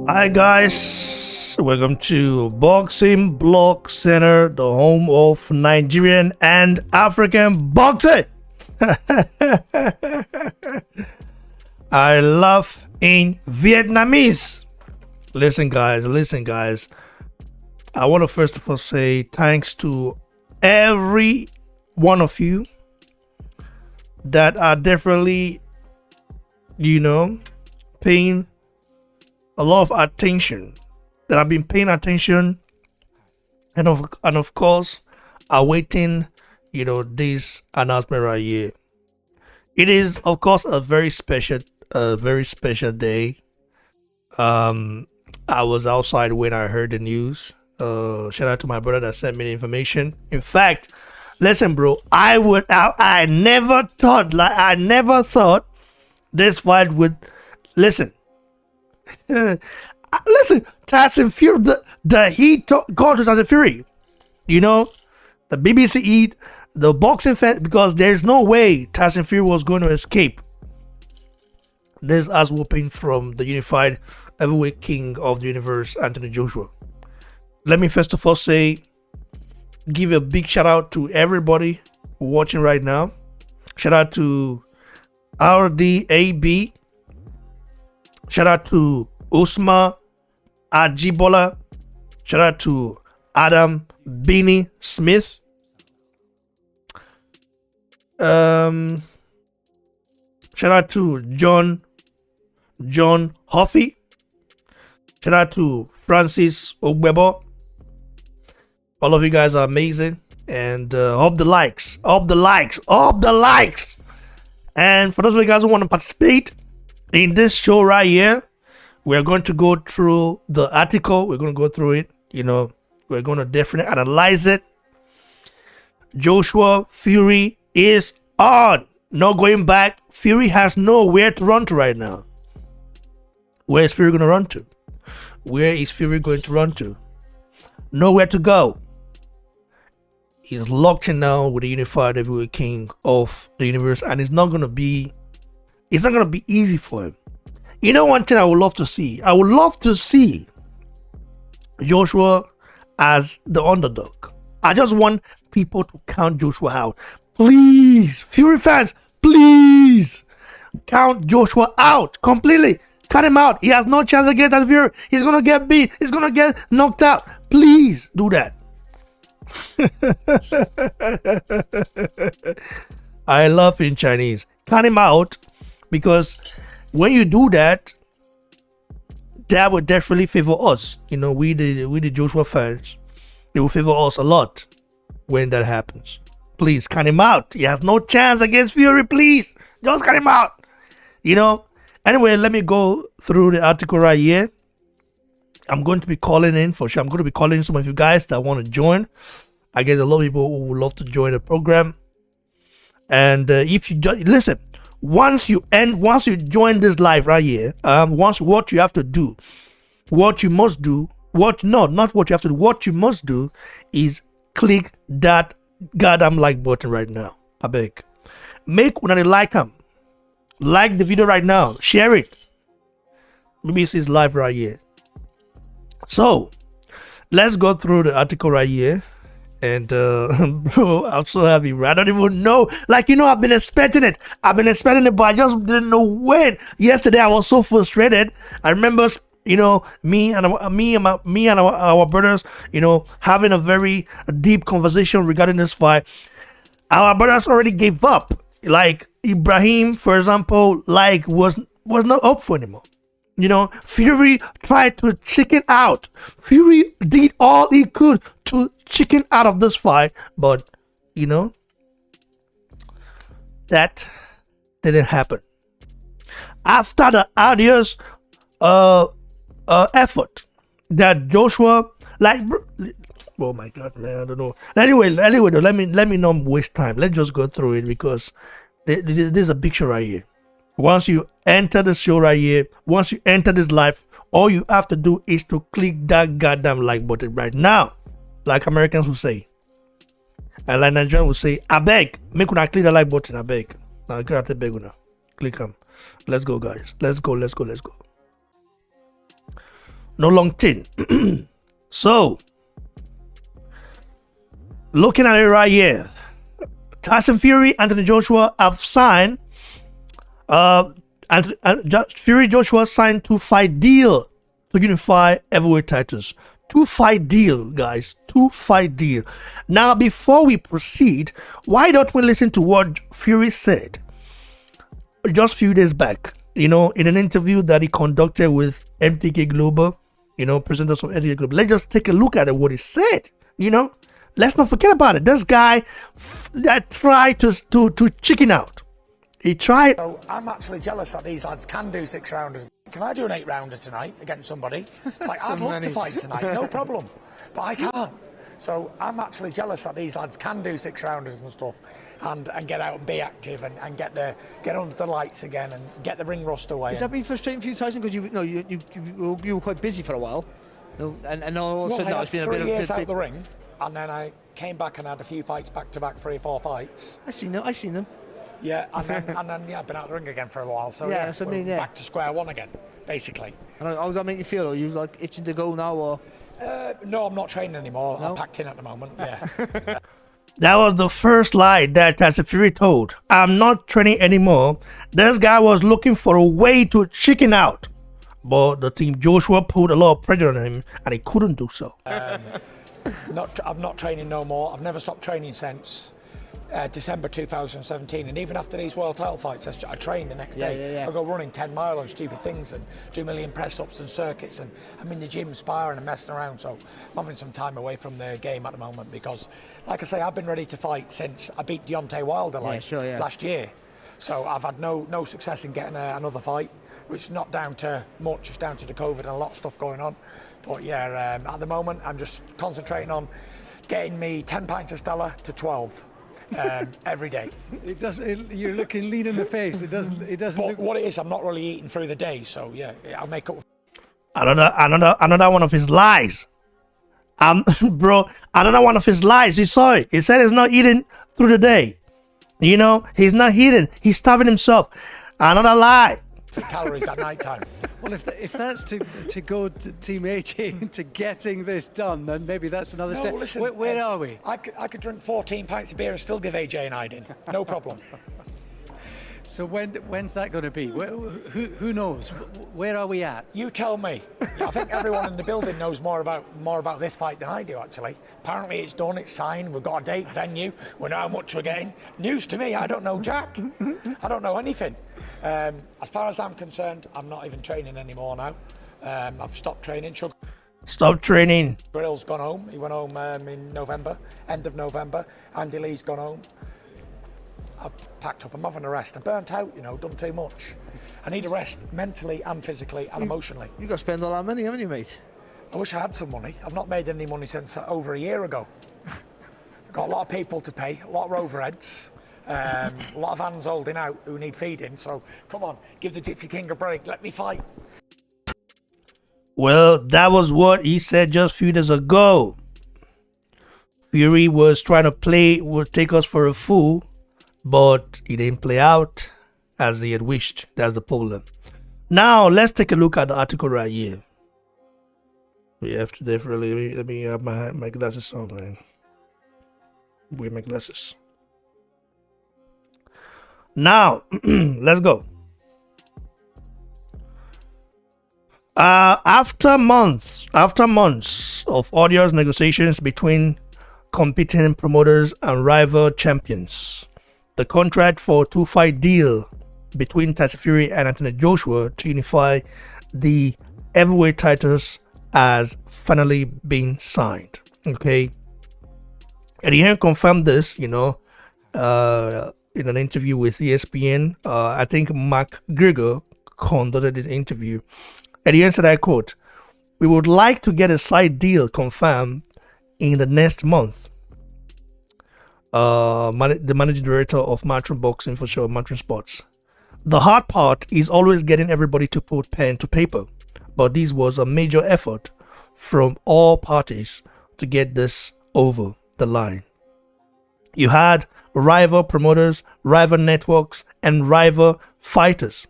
Hi guys, welcome to Boxing Blog Center, the home of Nigerian and African boxing. I love in Vietnamese. Listen guys. I want to first of all say thanks to every one of you that are definitely, paying a lot of attention, that have been paying attention, and of course awaiting this announcement right here. It is of course a very special a very special day. Um, I was outside when I heard the news. Shout out to my brother that sent me the information. In fact, listen, bro, I never thought, this fight would, listen, listen, Tyson Fury, the heat called to Tyson Fury, you know, the BBC Eat, the boxing fan, because there's no way Tyson Fury was going to escape this ass whooping from the unified heavyweight king of the universe, Anthony Joshua. Let me first of all give a big shout out to everybody watching right now. Shout out to RDAB. Shout out to Usma Ajibola. Shout out to Adam Beanie Smith. Shout out to John Hoffy. Shout out to Francis Ogbebo. All of you guys are amazing, and up the likes. And for those of you guys who want to participate in this show right here, we're going to go through the article. We're going to go through it. We're going to definitely analyze it. Joshua Fury is on. No going back. Fury has nowhere to run to right now. Where is Fury going to run to? Where is Fury going to run to? Nowhere to go. He's locked in now with the unified heavyweight king of the universe, and it's not gonna be easy for him. You know, one thing I would love to see Joshua as the underdog. I just want people to count Joshua out. Please, Fury fans, please count Joshua out completely. Cut him out. He has no chance against that Fury. He's gonna get beat. He's gonna get knocked out. Please do that. I love in Chinese. Cut him out, because when you do that, that would definitely favor us. We the Joshua fans. It will favor us a lot when that happens. Please cut him out. He has no chance against Fury. Please, just cut him out. Anyway, let me go through the article right here. I'm going to be calling in for sure. I'm going to be calling some of you guys that want to join. I get a lot of people who would love to join the program. And if you listen, once you join this live right here, what you have to do, what you must do, what you must do is click that goddamn like button right now. I beg. Make one of the like the video right now. Share it. BBC is live right here. So, let's go through the article right here. And, bro, I'm so happy. I don't even know. I've been expecting it. But I just didn't know when. Yesterday, I was so frustrated. I remember, me and our brothers, having a very deep conversation regarding this fight. Our brothers already gave up. Like, Ibrahim, for example, was not up for anymore. Fury tried to chicken out. Fury did all he could to chicken out of this fight, but that didn't happen. After the arduous effort that Joshua, oh my God, man, I don't know. Anyway, though, let me not waste time. Let's just go through it, because there's a picture right here. Once you enter the show right here, once you enter this live, all you have to do is to click that goddamn like button right now, like Americans will say, and like Nigerians will say, I beg, make una click the like button, I beg. Now I got to beg una. Click them. Let's go, guys. Let's go. No long thing. So, looking at it right here, Tyson Fury, Anthony Joshua have signed. Fury Joshua signed 2-fight deal to unify heavyweight titles. 2-fight deal, guys. 2-fight deal. Now, before we proceed, why don't we listen to what Fury said just a few days back? In an interview that he conducted with MTK Global, presenters from MTK Global. Let's just take a look at what he said. Let's not forget about it. This guy that tried to chicken out. He tried. So I'm actually jealous that these lads can do 6-rounders. Can I do an 8-rounder tonight against somebody? Like, I'd love to fight tonight, no problem. But I can't. So I'm actually jealous that these lads can do 6-rounders and stuff, and get out and be active and get under the lights again and get the ring rust away. Has that been frustrating for you, Tyson? Because you were quite busy for a while, and all of a sudden now it's been a bit of 3 years out the ring, and then I came back and had a few fights back to back, 3 or 4 fights. I seen them. Yeah, and then yeah, I've been out the ring again for a while. So yeah, that's what I mean. Yeah, back to square one again, basically. And how does that make you feel? Are you like itching to go now, or? No, I'm not training anymore. No? I'm packed in at the moment. Yeah. That was the first lie that Tyson Fury told. I'm not training anymore. This guy was looking for a way to chicken out, but the team Joshua put a lot of pressure on him, and he couldn't do so. I'm not training no more. I've never stopped training since December 2017, and even after these world title fights, I train the next day. I go running 10 mile on stupid things and do a million press-ups and circuits, and I'm in the gym sparring and messing around, so I'm having some time away from the game at the moment because, like I say, I've been ready to fight since I beat Deontay Wilder last year. So I've had no success in getting another fight, which is not down to much, it's down to the COVID and a lot of stuff going on. But yeah, at the moment, I'm just concentrating on getting me 10 pints of Stella to 12. Every day. You're looking lean in the face. It doesn't look. What it is, I'm not really eating through the day, so yeah, I'll make up. Another one of his lies. Bro, another one of his lies. You saw it. He said he's not eating through the day. You know, he's not eating. He's starving himself. Another lie. Calories at night time. Well, if that's to go to Team AJ into getting this done, then maybe that's another step. Listen, where are we? I could drink 14 pints of beer and still give AJ an hiding. No problem. So when's that going to be? Who knows? Where are we at? You tell me. I think everyone in the building knows more about this fight than I do, actually. Apparently it's done, it's signed, we've got a date, venue, we know how much we're getting. News to me, I don't know jack. I don't know anything. As far as I'm concerned, I'm not even training anymore now. I've stopped training. Stop training. Grill's gone home. He went home in November, end of November. Andy Lee's gone home. I've packed up. I'm having a rest. I'm burnt out, done too much. I need a rest mentally and physically and emotionally. You got to spend all that money, haven't you, mate? I wish I had some money. I've not made any money since over a year ago. Got a lot of people to pay, a lot of overheads. A lot of hands holding out who need feeding, so come on, give the Gypsy King a break, let me fight. Well, that was what he said just a few days ago. Fury was trying to take us for a fool, but he didn't play out as he had wished. That's the problem. Now, let's take a look at the article right here. We have to definitely, let me have my glasses on, man. Wear my glasses. Now, let's go. After months of arduous negotiations between competing promoters and rival champions, the contract for a 2-fight deal between Tyson Fury and Anthony Joshua to unify the heavyweight titles has finally been signed. Okay, and he confirmed this, in an interview with ESPN. I think Mark Grigor conducted the interview. And he answered, I quote, "We would like to get a side deal confirmed in the next month." The managing director of Matchroom Boxing for sure, Matchroom Sports. "The hard part is always getting everybody to put pen to paper, but this was a major effort from all parties to get this over the line. You had rival promoters, rival networks, and rival fighters."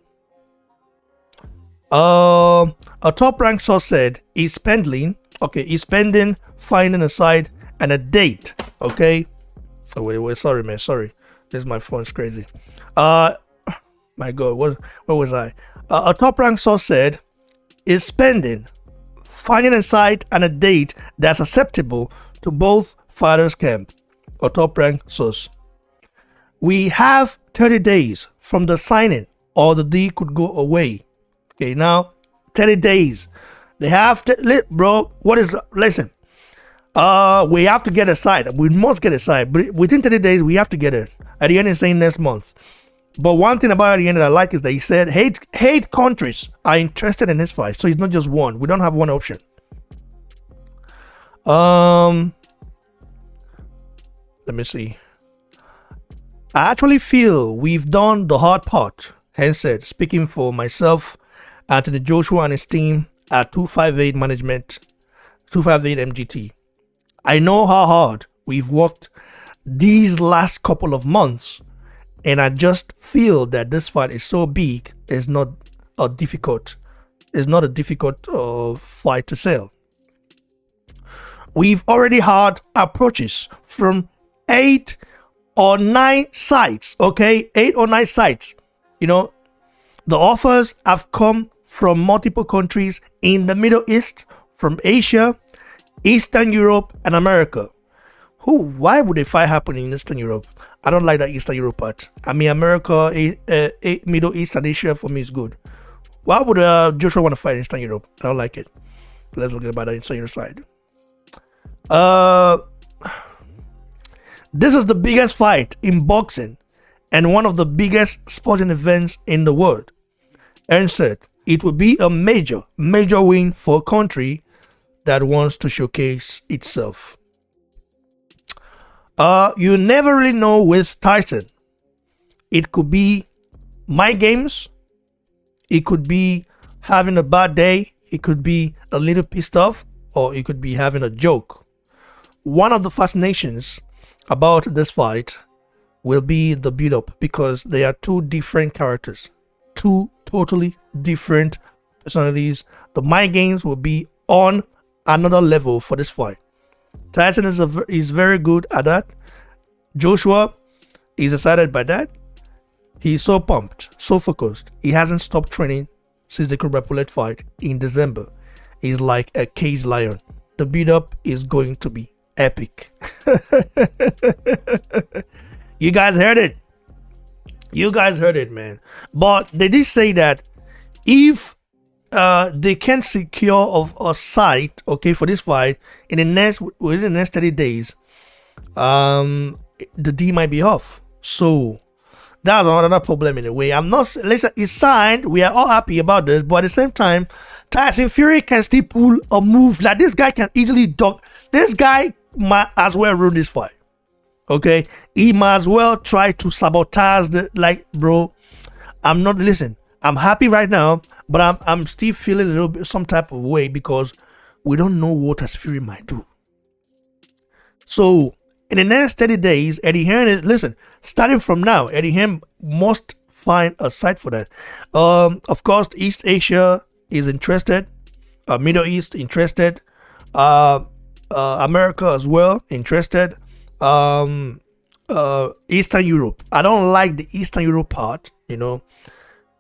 A top-ranked source said he's spending, finding a side and a date. Okay. Oh wait, sorry, man, sorry. This my phone's crazy. My God, where was I? A top-ranked source said he's spending, finding a side and a date that's acceptable to both fighters' camp. A top-ranked source. "We have 30 days from the signing or the deal could go away." Okay, now 30 days. They have to, bro. Listen. We have to get a side. We must get a side. But within 30 days, we have to get it. At the end, it's saying next month. But one thing about it at the end that I like is that he said hate countries are interested in this fight. So it's not just one. We don't have one option. Let me see. I actually feel we've done the hard part. Hence said, speaking for myself, Anthony Joshua and his team at 258 Management, 258 MGT. I know how hard we've worked these last couple of months, and I just feel that this fight is so big, it's not a difficult fight to sell. We've already had approaches from 8 or 9 sites, okay? 8 or 9 sites. You know, the offers have come from multiple countries in the Middle East, from Asia, Eastern Europe, and America. Why would a fight happen in Eastern Europe? I don't like that Eastern Europe part. I mean, America, Middle East, and Asia for me is good. Why would Joshua want to fight in Eastern Europe? I don't like it. Let's forget about that Eastern Europe side. This is the biggest fight in boxing and one of the biggest sporting events in the world. Aaron said it would be a major win for a country that wants to showcase itself. You never really know with Tyson. It could be mind games. It could be having a bad day. It could be a little pissed off, or it could be having a joke. One of the fascinations about this fight will be the build-up, because they are two different characters, two totally different personalities. The mind games will be on another level for this fight. Tyson is very good at that. Joshua is excited by that. He's so pumped, so focused. He hasn't stopped training since the Cobra Bullet fight in December. He's like a caged lion. The build-up is going to be epic. You guys heard it. You guys heard it, man. But they did say that if they can secure a site, okay, for this fight within the next 30 days, the D might be off. So that's another problem in a way. Listen, it's signed. We are all happy about this, but at the same time, Tyson Fury can still pull a move. Like, this guy can easily duck. This guy might as well ruin this fight. Okay, he might as well try to sabotage bro. I'm happy right now, but I'm still feeling a little bit some type of way, because we don't know what Tyson Fury might do. So in the next 30 days, Eddie Hearn starting from now, Eddie Hearn must find a site for that. Of course, East Asia is interested, Middle East interested, America as well interested, Eastern Europe. I don't like the Eastern Europe part,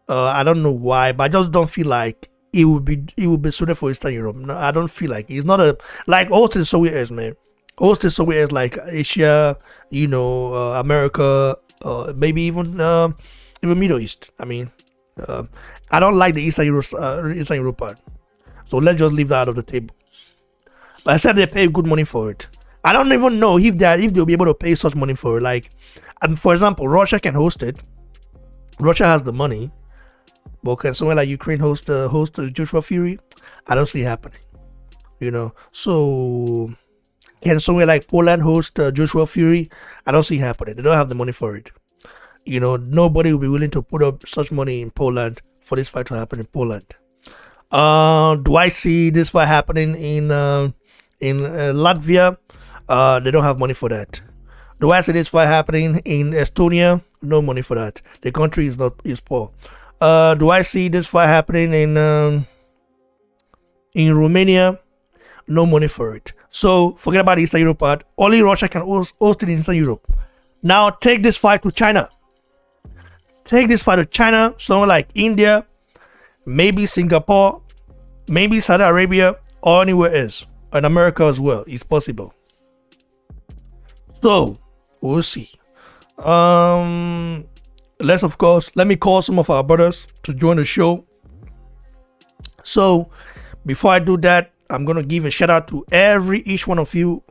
I don't know why, but I just don't feel like it would be suited for Eastern Europe. No, I don't feel like it's not like Austin somewhere else, man. Austin somewhere else, like Asia, America, maybe even Middle East. I mean, I don't like the Eastern Europe part. So let's just leave that out of the table. But except they pay good money for it. I don't even know if they'll be able to pay such money for it. Like, for example, Russia can host it. Russia has the money. But can somewhere like Ukraine host Joshua Fury? I don't see it happening. So can somewhere like Poland host Joshua Fury? I don't see it happening. They don't have the money for it. Nobody will be willing to put up such money in Poland for this fight to happen in Poland. Do I see this fight happening in Latvia? They don't have money for that. Do I see this fight happening in Estonia? No money for that. The country is poor. Do I see this fight happening in Romania? No money for it. So forget about the Eastern Europe part. Only Russia can host it in Eastern Europe. Now take this fight to China. Take this fight to China, somewhere like India, maybe Singapore, maybe Saudi Arabia, or anywhere else. And America as well. It's possible. So we'll see. Let me call some of our brothers to join the show. So before I do that, I'm gonna give a shout out to each one of you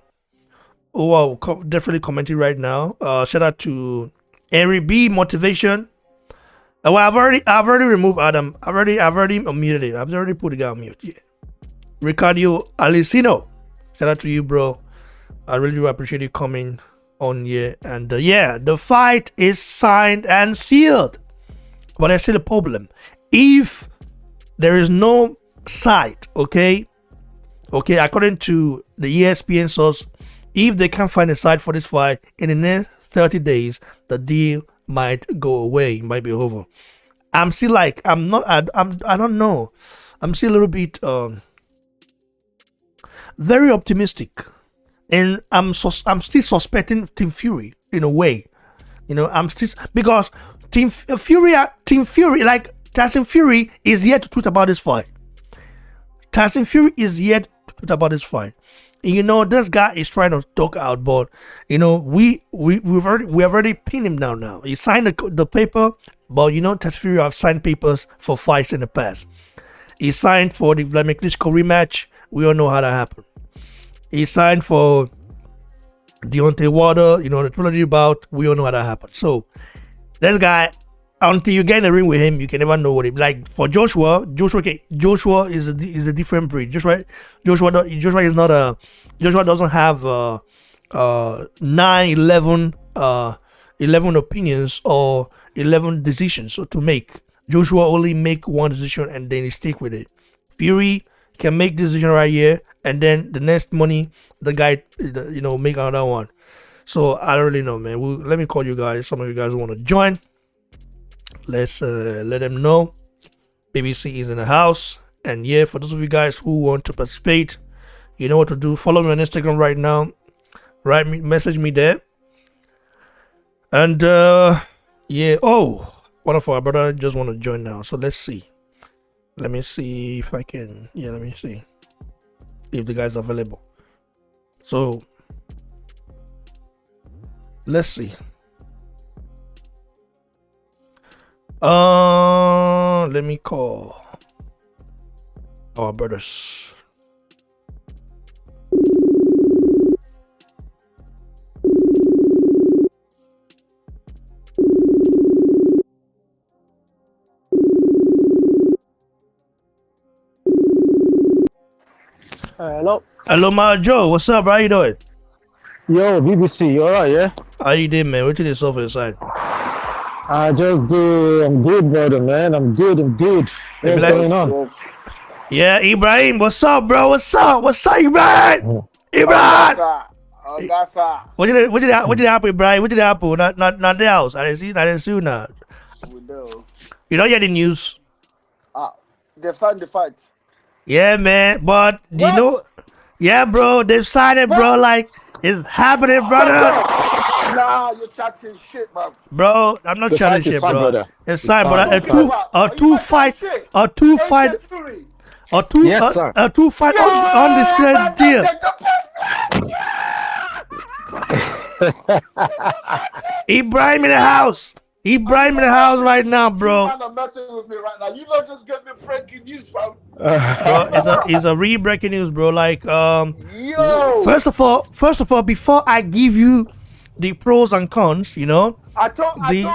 who are definitely commenting right now. Shout out to Henry B Motivation. Well, I've already removed Adam. I've already muted it. I've already put the guy on mute. Yeah. Ricardo Alicino, shout out to you, bro. I really do appreciate you coming on here. And yeah, the fight is signed and sealed. But there's still a problem. If there is no site, okay, according to the ESPN source, if they can't find a site for this fight in the next 30 days, the deal might go away, might be over. I'm still like, I don't know. I'm still a little bit very optimistic, and I'm still suspecting Team Fury in a way. You know, I'm still, because Team Fury, like Tyson Fury is yet to tweet about this fight. Tyson Fury is yet to tweet about this fight. And, you know, this guy is trying to talk out, but you know, we've already pinned him down now. He signed the paper, but you know, Tyson Fury have signed papers for fights in the past. He signed for the Vladimir Klitschko rematch. We all know how that happened. He signed for Deontay Wilder, you know, the trilogy bout. We all know how that happened. So this guy, until you get in the ring with him, you can never know what it like. For Joshua is a different breed. Joshua is not a. Joshua doesn't have 11 opinions or 11 decisions to make. Joshua only make one decision and then he stick with it. Fury can make decision right here, and then the next money the guy, you know, make another one. So I don't really know, man. Let me call you guys. Some of you guys want to join. Let's let them know. BBC is in the house. And yeah, for those of you guys who want to participate, you know what to do. Follow me on Instagram right now. Message me there. And yeah, one of our brother just want to join now. So let's see. Let me see if I can. Yeah, let me see if the guy's available. So let's see. Let me call our brothers. Hello, my Joe. What's up, bro? How you doing? Yo, BBC, you alright, yeah? How you doing, man? What you did so for your side? I'm good, brother, man. I'm good. What's going on? Yeah, Ibrahim, what's up, bro? What's up, Ibrahim? Ibrahim! What did happen, Ibrahim? What did happen? Not the house. I didn't see you now. You don't hear the news? They've signed the fight. Yeah, man, but do you know? Yeah, bro, they've signed it, bro. Like, it's happening, brother. Nah, you're chatting shit, bro. Bro, I'm not chatting shit, bro. Brother. It's signed, brother. A two fight undisputed deal. Ibrahim in the house. Ibrahim in the house right now, bro. You're messing with me right now. You don't just get me breaking news, bro. Bro, it's a real breaking news, bro. Like, Yo. First of all, before I give you the pros and cons, you know, I told you,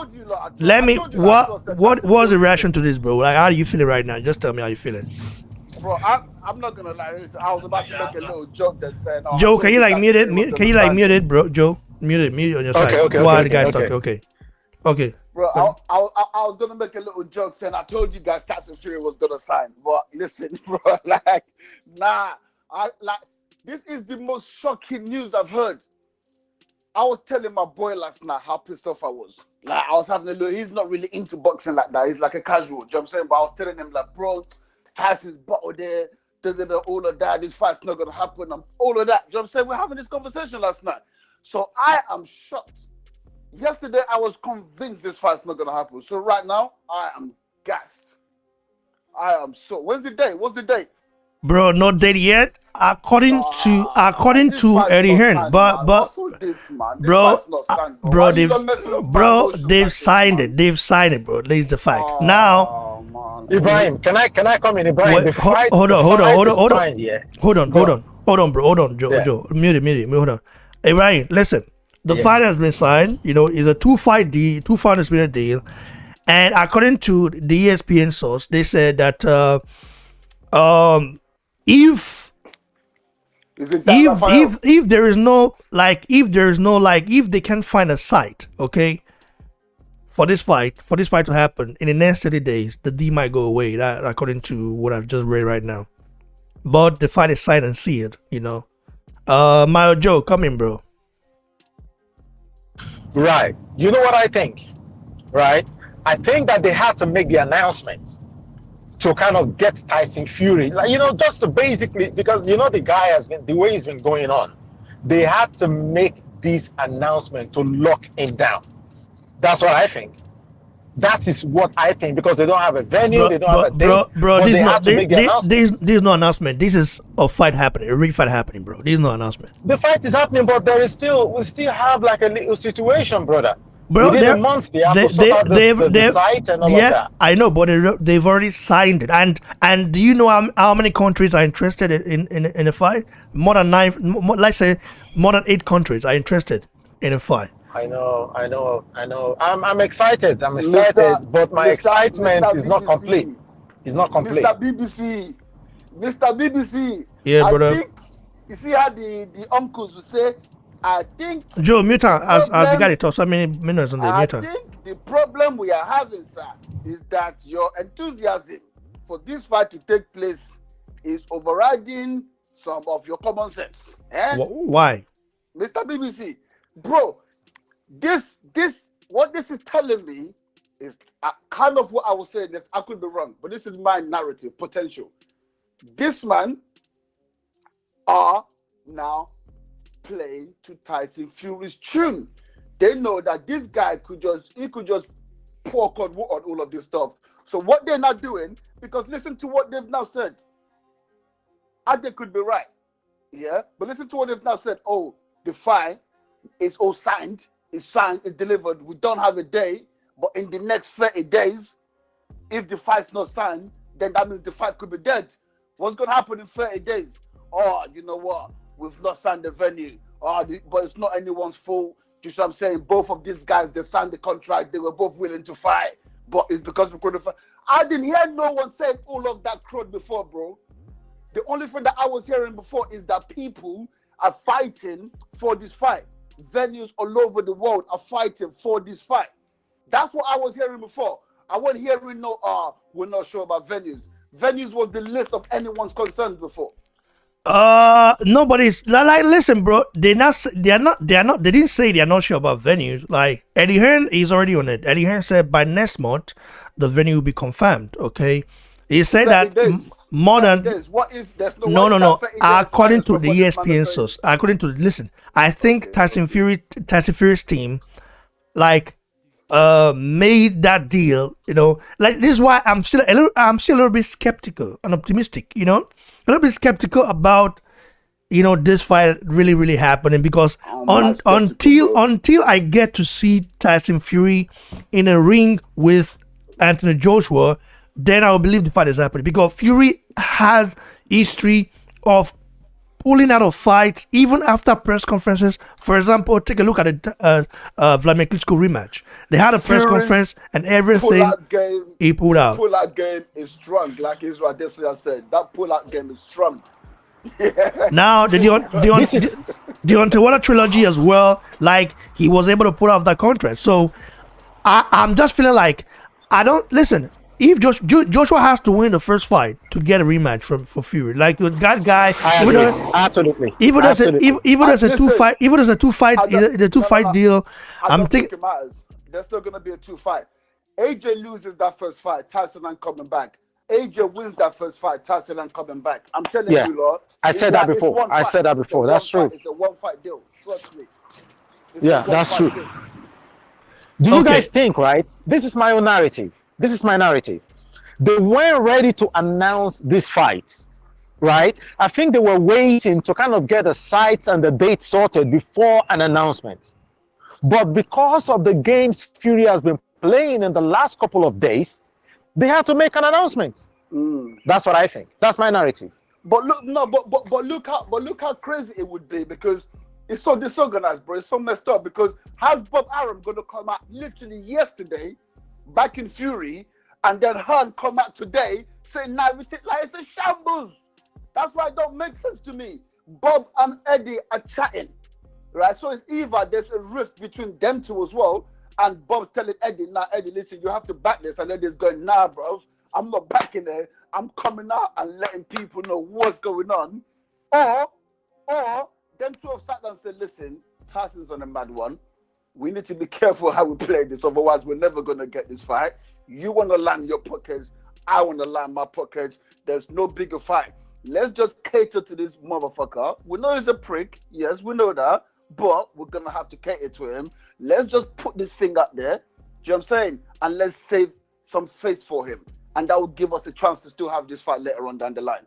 what was the reaction to this, bro? Like, how are you feeling right now? Just tell me how you feeling. Bro, I'm not gonna lie. I was about to make a little joke that said, Joe, can you like mute it? Can you like mute it, bro? Joe, mute it on your side. While the guy's talking. Okay. Bro, I was gonna make a little joke saying I told you guys Tyson Fury was gonna sign, but listen, bro, like, nah, this is the most shocking news I've heard. I was telling my boy last night how pissed off I was. Like, I was having a look. He's not really into boxing like that. He's like a casual. Do you know what I'm saying? But I was telling him, like, bro, Tyson's bottled there. All of that. This fight's not gonna happen. All of that. Do you know what I'm saying? We're having this conversation last night. So I am shocked. Yesterday, I was convinced this fight's not gonna happen. So right now, I am gassed. I am so. What's the date? Bro, not dead yet. According to Eddie Hearn, but they've signed it. Bro. There's the fact. Now, Ibrahim, can I come in, Ibrahim? Hold on, bro. Hold on, Joe. Mute it. Hold on. Ibrahim, listen. The fight has been signed. You know, it's a two-fight undisputed deal. And according to the ESPN source, they said that if Is it that Rafael? if there is no like if they can't find a site, okay, for this fight to happen in the next 30 days, the D might go away. That according to what I've just read right now. But the fight is signed and sealed, you know. Mayo Joe, come in, bro. Right. You know what I think? Right? I think that they had to make the announcement to kind of get Tyson Fury, like, you know, just to basically, because, you know, the guy has been, the way he's been going on, they had to make this announcement to lock him down. That's what I think. That is what I think, because they don't have a venue, they don't have a date, bro, but this they no, have to make the announcement. this is no announcement. This is a fight happening, a real fight happening, bro. This is no announcement. The fight is happening, but there is still, we still have like a little situation, brother. Bro, within a month, they have to sort out the site and all of that. I know, but they've already signed it. And do you know how many countries are interested in a fight? More than 9, let's say more than 8 countries are interested in a fight. I know. I'm excited. I'm excited, but my excitement is not complete. It's not complete. Mr. BBC. Yeah, brother. I think, you see how the uncles will say, I think... Joe, mutant, as the guy that talks so many minutes on the mutant. I think the problem we are having, sir, is that your enthusiasm for this fight to take place is overriding some of your common sense. Eh? Why? Mr. BBC, bro, what this is telling me is kind of what I was saying. This, I could be wrong, but this is my narrative, potential. This man are now playing to Tyson Fury's tune. They know that this guy could just pour cold water on all of this stuff. So what they're not doing, because listen to what they've now said. And they could be right. Yeah? But listen to what they've now said. Oh, the fight is all signed. It's delivered. We don't have a day, but in the next 30 days, if the fight's not signed, then that means the fight could be dead. What's going to happen in 30 days? Oh, you know what? We've not signed the venue. Oh, but it's not anyone's fault. You see what I'm saying? Both of these guys, they signed the contract. They were both willing to fight. But it's because we couldn't fight. I didn't hear no one saying all of that crud before, bro. The only thing that I was hearing before is that people are fighting for this fight. Venues all over the world are fighting for this fight. That's what I was hearing before. I wasn't hearing no, we're not sure about venues. Venues was the list of anyone's concerns before. Nobody's like, listen, bro. They didn't say they are not sure about venues. Like, Eddie Hearn is already on it. Eddie Hearn said by next month the venue will be confirmed. Okay, he said that more than what if there's no according to the ESPN source, I think Tyson Fury's team like made that deal, you know. Like, this is why I'm still a little bit skeptical and optimistic, you know, a little bit skeptical about, you know, this fight really happening, because until I get to see Tyson Fury in a ring with Anthony Joshua, then I will believe the fight is happening, because Fury has history of pulling out of fights even after press conferences. For example, take a look at the Vladimir Klitschko rematch. They had a press conference and everything he pulled out. Pull-out game is strong, like Israel Adesanya said. That pull-out game is strong. Now the Deontay Wilder trilogy as well, like, he was able to pull off that contract. So I'm just feeling like, I don't listen. If Joshua has to win the first fight to get a rematch for Fury, like that guy, absolutely. Even as a two fight deal, I'm thinking there's not gonna be a 2-fight. AJ loses that first fight, Tyson ain't coming back. AJ wins that first fight, Tyson ain't coming back. I'm telling you, Lord. I said that before. That's true. It's a 1-fight deal. Trust me. That's true. Do you guys think, right? This is my own narrative. This is my narrative. They weren't ready to announce this fight, right? I think they were waiting to kind of get the sites and the date sorted before an announcement. But because of the games Fury has been playing in the last couple of days, they had to make an announcement. That's what I think. That's my narrative. But look how crazy it would be, because it's so disorganized, bro. It's so messed up, because how's Bob Arum going to come out literally yesterday back in Fury, and then Hearn come out today saying, nah, like it's a shambles. That's why it don't make sense to me. Bob and Eddie are chatting, right? So it's either there's a rift between them two as well, and Bob's telling Eddie, nah, Eddie, listen, you have to back this. And Eddie's going, nah, bro, I'm not backing it. I'm coming out and letting people know what's going on. Or them two have sat down and said, listen, Tyson's on a mad one. We need to be careful how we play this, otherwise we're never going to get this fight. You want to land your pockets, I want to land my pockets. There's no bigger fight. Let's just cater to this motherfucker. We know he's a prick. Yes, we know that. But we're going to have to cater to him. Let's just put this thing up there. Do you know what I'm saying? And let's save some face for him. And that will give us a chance to still have this fight later on down the line.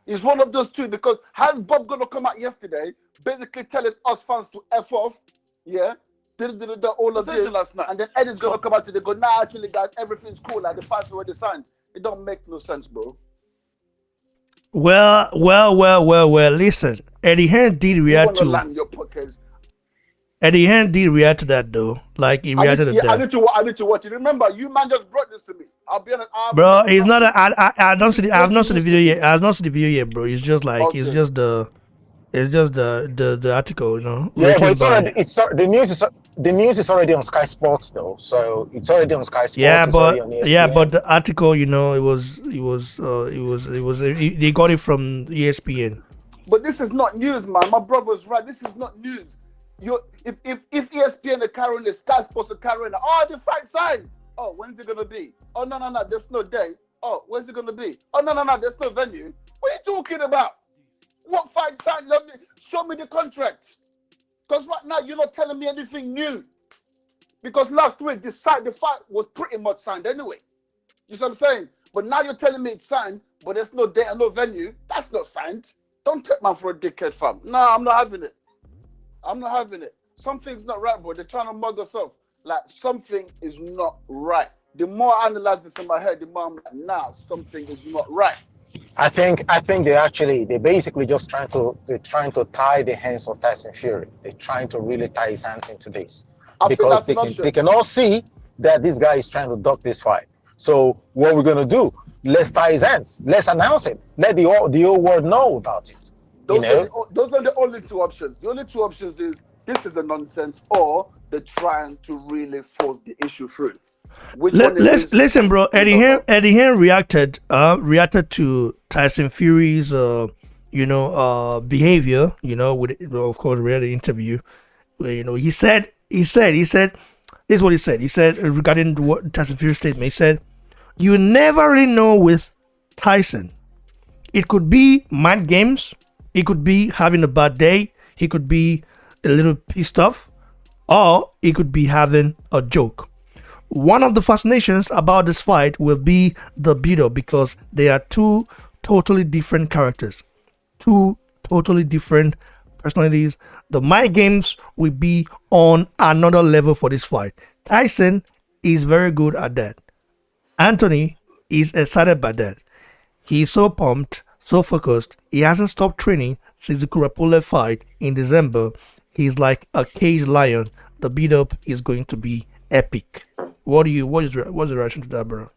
It's one of those two, because how's Bob going to come out yesterday basically telling us fans to F off? Yeah? All of this last night. And then Eddie's going to come out today and go, nah, actually, guys, everything's cool. Like, the fight's already signed. It don't make no sense, bro. Well. Listen, Eddie Hearn did react to. Land your pockets. Eddie Hearn did react to that though. Like he reacted to that. I need to watch it. Remember, you man just brought this to me. I'll be honest. Bro, it's not. I don't see. I've not seen the video yet. I've not seen the video yet, bro. It's just like it's just the article, you know. Yeah, but the news is already on Sky Sports though, so it's already on Sky Sports. Yeah, but the article, you know, they got it from ESPN. But this is not news, man. My brother's right. This is not news. If ESPN are carrying the Sky Sports are carrying it, oh, the fight signed. Oh, when's it gonna be? Oh no, there's no day. Oh, when's it gonna be? Oh no, there's no venue. What are you talking about? What fight signed? Show me the contract. Because right now you're not telling me anything new. Because last week the fight was pretty much signed anyway. You see what I'm saying? But now you're telling me it's signed, but there's no date and no venue. That's not signed. Don't take man for a dickhead, fam. No, I'm not having it. I'm not having it. Something's not right, bro. They're trying to mug us off. Like, something is not right. The more I analyze this in my head, the more I'm like, nah, something is not right. I think they're basically just trying to tie the hands of Tyson Fury. They're trying to really tie his hands into this. Because they can all see that this guy is trying to duck this fight. So what we're gonna do, let's tie his hands. Let's announce it. Let the whole world know about it. Those are the only two options. The only two options is this is a nonsense, or they're trying to really force the issue through. Listen, bro. Eddie Hearn reacted to Tyson Fury's behavior. You know, of course we had an interview where, you know, he said this is what he said. He said regarding what Tyson Fury's statement. He said, "You never really know with Tyson. It could be mind games. He could be having a bad day. He could be a little pissed off, or he could be having a joke. One of the fascinations about this fight will be the build-up, because they are two totally different characters, two totally different personalities. The mind games will be on another level for this fight. Tyson is very good at that. Anthony is excited by that. He is so pumped, so focused. He hasn't stopped training since the Kurapole fight in December. He's like a caged lion. The build-up is going to be epic." What's the reaction to that, bro?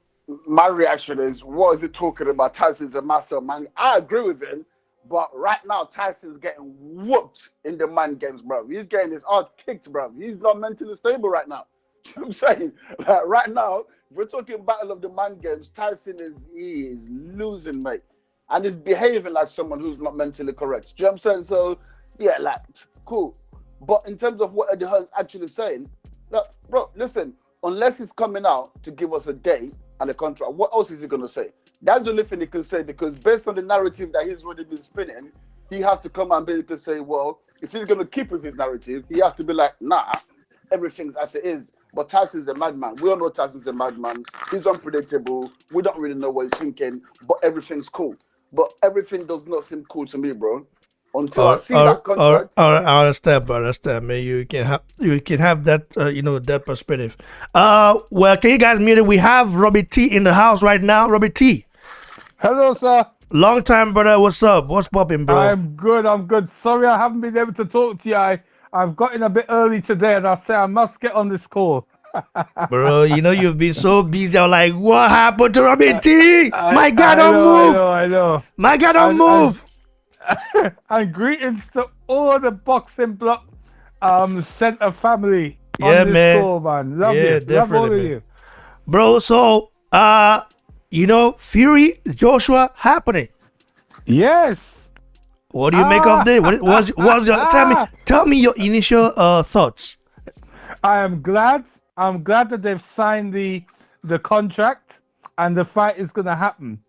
My reaction is, what is it talking about? Tyson's a master of man. I agree with him, but right now Tyson's getting whooped in the man games, bro. He's getting his ass kicked, bro. He's not mentally stable right now. You know what I'm saying? Like, right now, if we're talking battle of the man games, Tyson is losing, mate. And he's behaving like someone who's not mentally correct. Do you know what I'm saying? So, yeah, like, cool. But in terms of what Eddie Hearn's actually saying, look, bro, listen, unless he's coming out to give us a date and a contract, what else is he going to say? That's the only thing he can say, because based on the narrative that he's already been spinning, he has to come and basically say, well, if he's going to keep with his narrative, he has to be like, nah, everything's as it is. But Tyson's a madman. We all know Tyson's a madman. He's unpredictable. We don't really know what he's thinking, but everything's cool. But everything does not seem cool to me, bro. Until I see that contract. I understand, man. You can have that, that perspective. Well, can you guys mute it? We have Robbie T in the house right now. Robbie T. Hello, sir. Long time, brother. What's up? What's popping, bro? I'm good. Sorry I haven't been able to talk to you. I've got in a bit early today, and I say I must get on this call. Bro, you know you've been so busy. I'm like, what happened to Robin T? My guy don't move. I know. My guy don't move. And greetings to all the boxing block center family Yeah, on this man. call, man. Love Yeah, you. Love definitely, all of man. you. Bro, so you know, Fury Joshua happening. Yes. What do you make of this? What was your tell me your initial thoughts. I am glad. I'm glad that they've signed the contract and the fight is going to happen.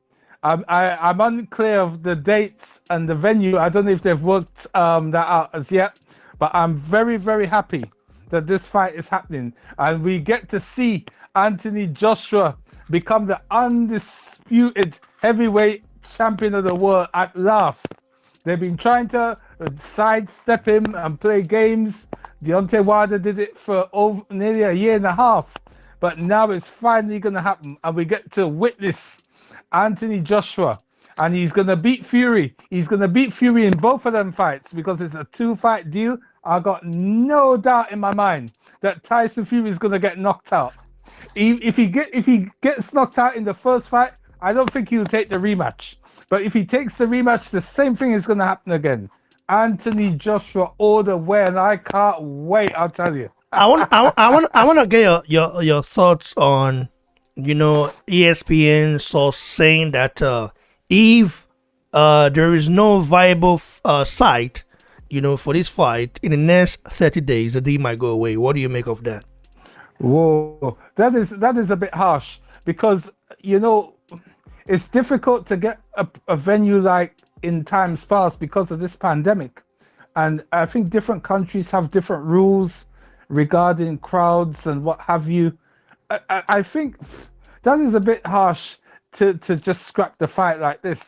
I'm unclear of the dates and the venue. I don't know if they've worked that out as yet, but I'm very, very happy that this fight is happening and we get to see Anthony Joshua become the undisputed heavyweight champion of the world at last. They've been trying to sidestep him and play games. Deontay Wilder did it for nearly a year and a half, but now it's finally going to happen, and we get to witness Anthony Joshua, and he's going to beat Fury. He's going to beat Fury in both of them fights because it's a 2-fight deal. I got no doubt in my mind that Tyson Fury is going to get knocked out. If he gets knocked out in the first fight, I don't think he'll take the rematch. But if he takes the rematch, the same thing is going to happen again. Anthony Joshua all the way, and I can't wait. I'll tell you. I want to get your thoughts on, you know, ESPN source saying that if there is no viable site, you know, for this fight in the next 30 days, the deal might go away. What do you make of that? Whoa, that is a bit harsh because, you know, it's difficult to get a venue like in times past because of this pandemic. And I think different countries have different rules regarding crowds and what have you. I think that is a bit harsh to just scrap the fight like this.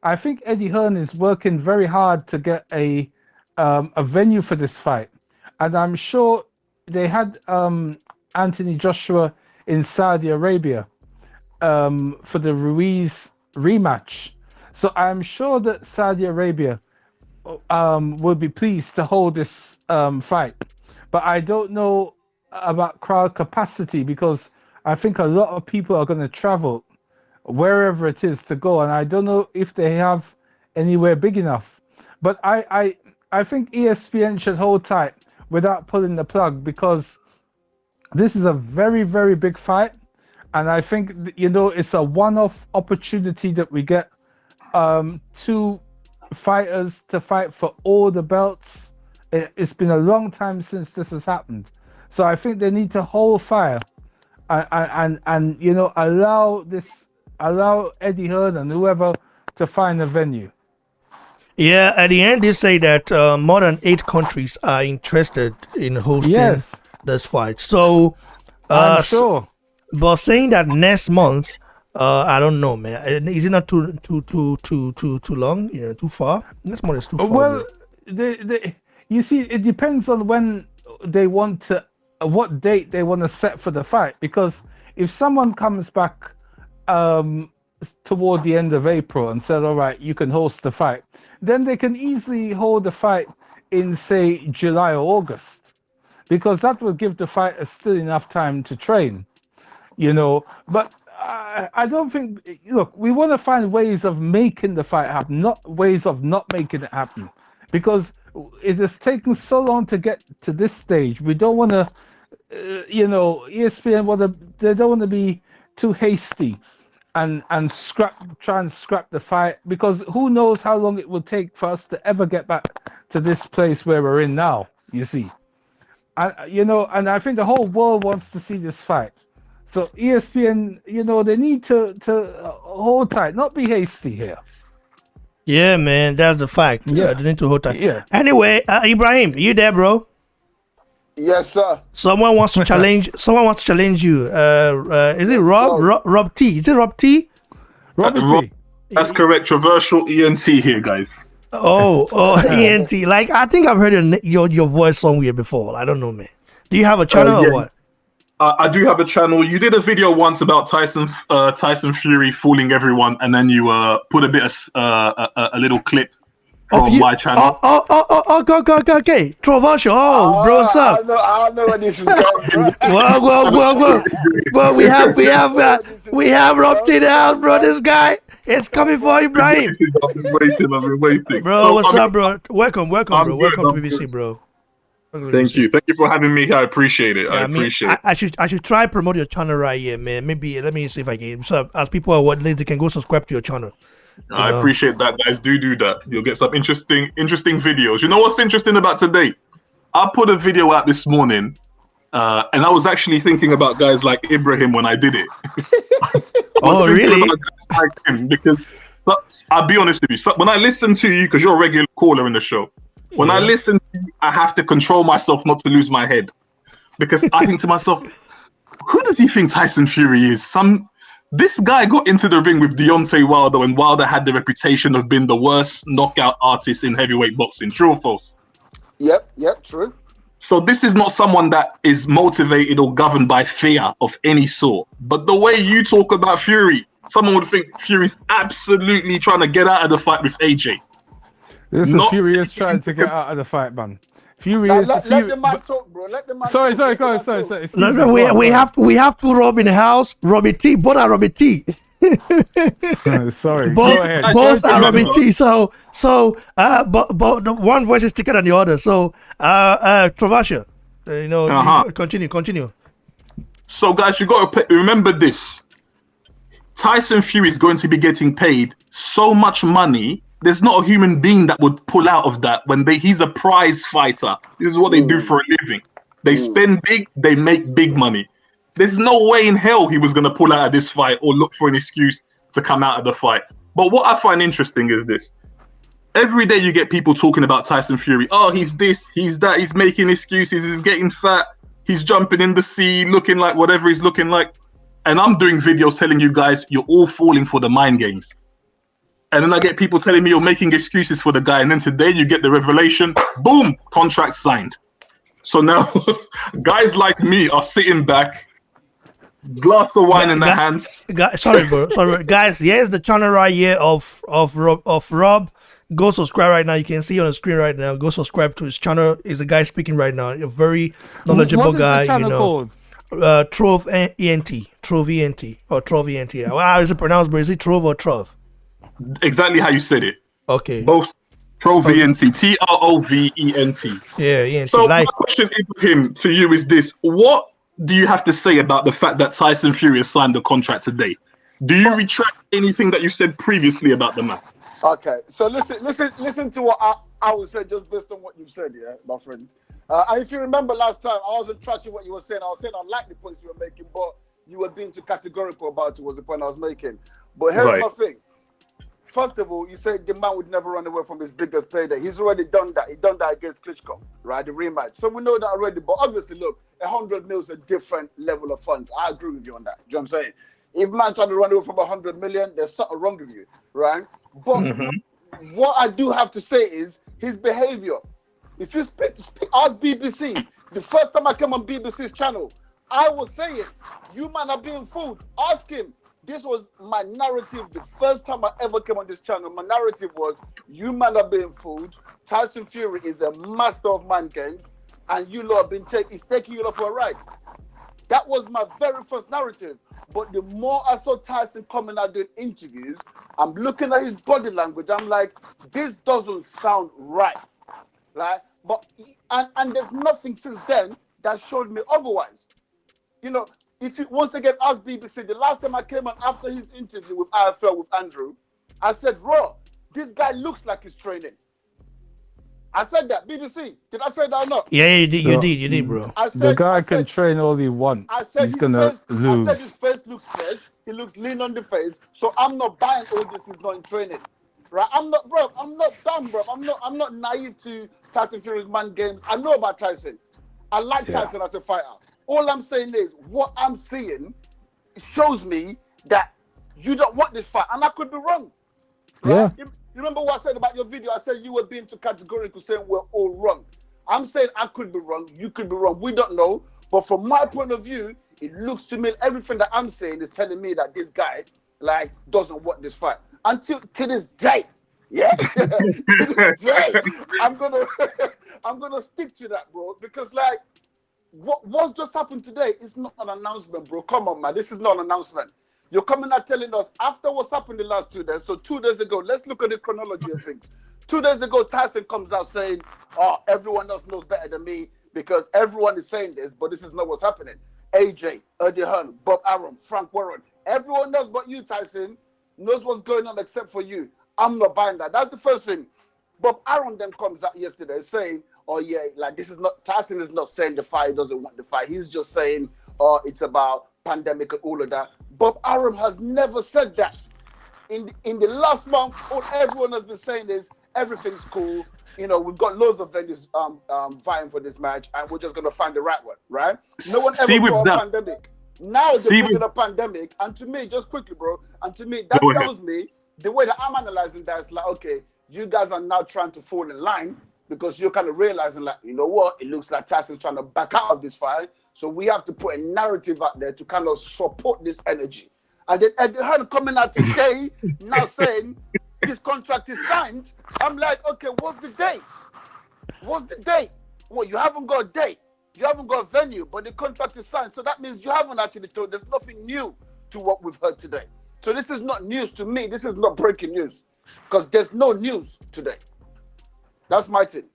I think Eddie Hearn is working very hard to get a venue for this fight. And I'm sure they had Anthony Joshua in Saudi Arabia for the Ruiz rematch. So I'm sure that Saudi Arabia will be pleased to hold this fight. But I don't know about crowd capacity because I think a lot of people are going to travel wherever it is to go. And I don't know if they have anywhere big enough. But I think ESPN should hold tight without pulling the plug because this is a very, very big fight. And I think, you know, it's a one-off opportunity that we get two fighters to fight for all the belts. It's been a long time since this has happened. So I think they need to hold fire and you know, allow Eddie Hearn and whoever to find a venue. Yeah, at the end, they say that more than 8 countries are interested in hosting this fight. So, I'm sure. But saying that next month, I don't know, man. Is it not too long? You know, too far? Next month is too far. Well, you see, it depends on when they want to, what date they want to set for the fight. Because if someone comes back toward the end of April and said, "All right, you can host the fight," then they can easily hold the fight in, say, July or August, because that will give the fighter still enough time to train. You know, but I don't think. Look, we want to find ways of making the fight happen, not ways of not making it happen, because it has taken so long to get to this stage. We don't want to, you know, ESPN they don't want to be too hasty and try and scrap the fight, because who knows how long it will take for us to ever get back to this place where we're in now. You see, you know, and I think the whole world wants to see this fight. So ESPN, you know, they need to hold tight, not be hasty here. Yeah, man, that's the fact. Yeah, they need to hold tight. Yeah. Anyway, Ibrahim, you there, bro? Yes, sir. Someone wants to challenge. Someone wants to challenge you. Is it Rob T? Is it Rob T? Robert T. That's correct. Controversial ENT here, guys. Oh, ENT. Like, I think I've heard your voice somewhere before. I don't know, man. Do you have a channel or what? I do have a channel. You did a video once about Tyson Fury fooling everyone, and then you put a bit of a little clip from my channel. Okay. Controversial. Oh, bro, what's up? I don't know where this is going, bro. Well, we have Rob T out, bro. This guy, it's coming for you, Brian. I've been waiting. Bro, So, what's I mean, up, bro? Welcome, I'm bro. good, Welcome to I'm BBC, good. bro. Thank you for having me here. I appreciate it. I appreciate it. I should try promote your channel right here, man. Maybe let me see if I can. So as people are watching, they can go subscribe to your channel. I appreciate that, guys. Do that. You'll get some interesting videos. You know what's interesting about today? I put a video out this morning, and I was actually thinking about guys like Ibrahim when I did it. Oh, really? About guys like him because I'll be honest with you. So, when I listen to you, because you're a regular caller in the show, when I listen to you, I have to control myself not to lose my head, because I think to myself, who does he think Tyson Fury is? This guy got into the ring with Deontay Wilder, and Wilder had the reputation of being the worst knockout artist in heavyweight boxing. True or false? Yep, true. So this is not someone that is motivated or governed by fear of any sort. But the way you talk about Fury, someone would think Fury's absolutely trying to get out of the fight with AJ. Listen, Fury is trying to get out of the fight, man. Fury is. Let the man talk, bro. Let the man Sorry, talk. go on, sorry. We have two Rob in the house. Robbie T, both are Robbie T. Sorry, both go ahead. are Robbie T. So but the one voice is thicker than the other. So Travasha, continue. So guys, you got to remember this. Tyson Fury is going to be getting paid so much money. There's not a human being that would pull out of that when he's a prize fighter. This is what they do for a living. They spend big, they make big money. There's no way in hell he was going to pull out of this fight or look for an excuse to come out of the fight. But what I find interesting is this. Every day you get people talking about Tyson Fury. Oh, he's this, he's that, he's making excuses, he's getting fat, he's jumping in the sea, looking like whatever he's looking like. And I'm doing videos telling you guys, you're all falling for the mind games. And then I get people telling me you're making excuses for the guy. And then today you get the revelation, boom, contract signed. So now guys like me are sitting back, glass of wine in their hands. Sorry, bro. Guys, here's the channel right here of Rob. Go subscribe right now. You can see on the screen right now. Go subscribe to his channel. Is the guy speaking right now? A very knowledgeable guy. What is the channel called? Trove ENT. Trove ENT. Or Trove ENT. How is it pronounced, bro? Is it Trove or Trove? Exactly how you said it. Okay. Both Trove ENT. TROVENT. Yeah, ENT. So my question to you is this. What do you have to say about the fact that Tyson Fury has signed the contract today? Do you retract anything that you said previously about the man? Okay, so listen to what I would say just based on what you've said, yeah, my friend. And if you remember last time, I wasn't trashing what you were saying. I was saying I like the points you were making, but you were being too categorical about it was the point I was making. But here's my thing. First of all, you said the man would never run away from his biggest payday. He's already done that. He done that against Klitschko, right? The rematch. So we know that already. But obviously, look, 100 mil is a different level of funds. I agree with you on that. Do you know what I'm saying? If man's trying to run away from 100 million, there's something wrong with you, right? But what I do have to say is his behavior. If you ask BBC, the first time I came on BBC's channel, I was saying, you man are being fooled. Ask him. This was my narrative the first time I ever came on this channel. My narrative was, you man are being fooled. Tyson Fury is a master of mind games, and you lot have been he's taking you lot for a ride. That was my very first narrative. But the more I saw Tyson coming out doing interviews, I'm looking at his body language. I'm like, this doesn't sound right. Like, but and there's nothing since then that showed me otherwise. You know, if you once again ask BBC, the last time I came on after his interview with IFL with Andrew, I said, Raw, this guy looks like he's training. I said that. BBC, did I say that or not? Yeah, you did, bro. The guy can train all he wants. I said he's gonna lose. I said his face looks fresh. He looks lean on the face. So I'm not buying all this. He's not in training, right? I'm not dumb, bro. I'm not naive to Tyson Fury's man games. I know about Tyson. I like Tyson as a fighter. All I'm saying is what I'm seeing shows me that you don't want this fight, and I could be wrong. Right? Yeah. You remember what I said about your video? I said you were being too categorical, saying we're all wrong. I'm saying I could be wrong. You could be wrong. We don't know. But from my point of view, it looks to me everything that I'm saying is telling me that this guy doesn't want this fight. Until to this day, Yeah, to the day, I'm gonna I'm gonna stick to that, bro. Because like, what's just happened today is not an announcement, bro. Come on, man, this is not an announcement. You're coming out telling us after what's happened the last 2 days. So 2 days ago, let's look at the chronology of things. 2 days ago, Tyson comes out saying, "Oh, everyone else knows better than me because everyone is saying this, but this is not what's happening." AJ, Eddie Hearn, Bob Arum, Frank Warren, everyone else but you, Tyson, knows what's going on except for you. I'm not buying that. That's the first thing. Bob Arum then comes out yesterday saying, "Oh yeah, like this is not Tyson is not saying the fight doesn't want the fight. He's just saying, oh, it's about pandemic and all of that." Bob Arum has never said that. In the last month, all everyone has been saying is everything's cool. You know, we've got loads of venues vying for this match, and we're just gonna find the right one, right? No one ever brought a pandemic. Now they're bringing a pandemic, and to me, just quickly, bro, and to me, that tells me the way that I'm analyzing that is like, okay, you guys are now trying to fall in line because you're kind of realizing, like, you know what, it looks like Tyson's trying to back out of this fight, so we have to put a narrative out there to kind of support this energy. And then Eddie Hearn coming out today now saying this contract is signed. I'm like, okay, what's the date? What's the date? Well, you haven't got a date. You haven't got a venue, but the contract is signed. So that means you haven't actually told. There's nothing new to what we've heard today. So this is not news to me. This is not breaking news because there's no news today. That's my thing.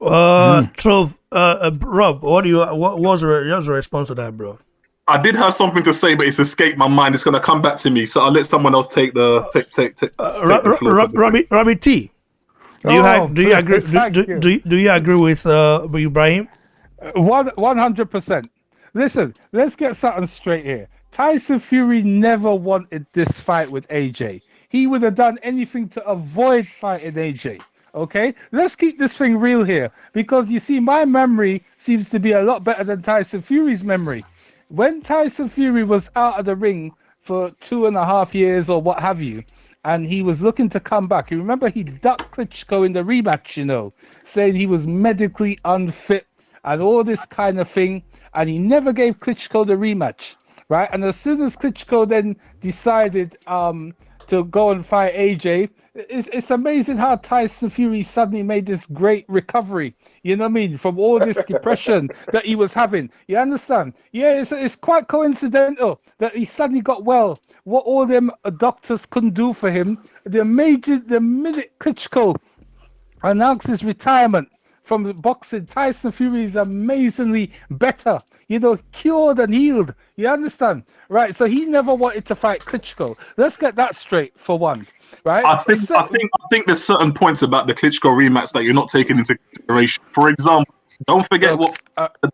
Trove, Rob, what was your response to that, bro? I did have something to say, but it's escaped my mind. It's going to come back to me, so I'll let someone else take the Robbie T. Do you agree? Do you agree with Ibrahim? 100%. Listen, let's get something straight here. Tyson Fury never wanted this fight with AJ. He would have done anything to avoid fighting AJ. Okay, let's keep this thing real here, because you see, my memory seems to be a lot better than Tyson Fury's memory. When Tyson Fury was out of the ring for 2.5 years or what have you, and he was looking to come back, you remember he ducked Klitschko in the rematch, you know, saying he was medically unfit and all this kind of thing, and he never gave Klitschko the rematch, right? And as soon as Klitschko then decided to go and fight AJ, it's amazing how Tyson Fury suddenly made this great recovery, you know what I mean, from all this depression that he was having. You understand? Yeah, it's quite coincidental that he suddenly got well. What all them doctors couldn't do for him, the minute Klitschko announced his retirement from boxing, Tyson Fury is amazingly better, you know, cured and healed. You understand? Right, so he never wanted to fight Klitschko. Let's get that straight for one. Right? I think there's certain points about the Klitschko rematch that you're not taking into consideration. For example, don't forget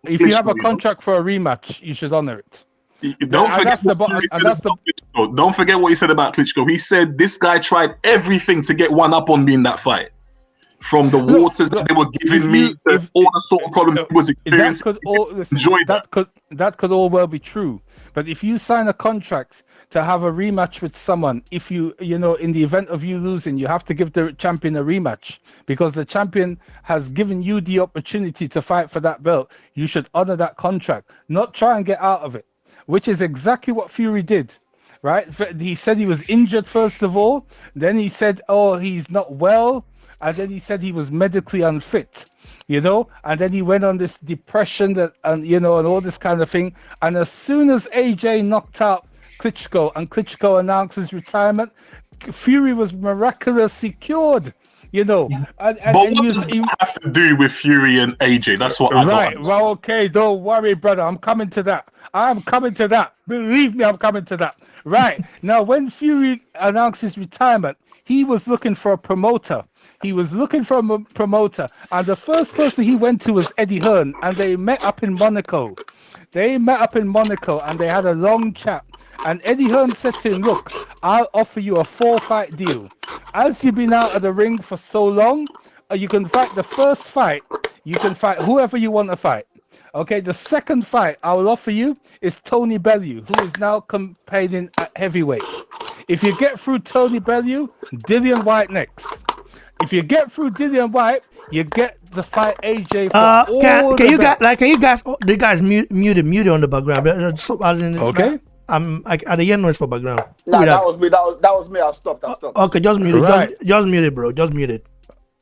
if you have a contract for a rematch, you should honor it. Don't forget what he said about Klitschko. He said this guy tried everything to get one up on me in that fight. From the waters that they were giving me to all the sort of problems he was experiencing. That could all well be true. But if you sign a contract to have a rematch with someone, if you know, in the event of you losing, you have to give the champion a rematch because the champion has given you the opportunity to fight for that belt. You should honor that contract, not try and get out of it, which is exactly what Fury did, right? He said he was injured first of all, then he said, oh, he's not well, and then he said he was medically unfit, you know, and then he went on this depression and all this kind of thing. And as soon as AJ knocked out Klitschko and Klitschko announced his retirement, Fury was miraculously cured, you know. But what does that have to do with Fury and AJ? That's what I got. Well, okay, don't worry, brother. I'm coming to that. Believe me, I'm coming to that. Right. Now, when Fury announced his retirement, he was looking for a promoter. And the first person he went to was Eddie Hearn, and they met up in Monaco. And they had a long chat. And Eddie Hearn said to him, look, I'll offer you a 4-fight deal. As you've been out of the ring for so long, you can fight the first fight. You can fight whoever you want to fight. Okay, the second fight I will offer you is Tony Bellew, who is now competing at heavyweight. If you get through Tony Bellew, Dillian White next. If you get through Dillian White, you get to fight AJ. Can you guys mute on the background? Okay. At the end noise for background. Nah, that was me. That was me. I stopped. Okay, just mute it. Right. Just mute it, bro. Just mute it.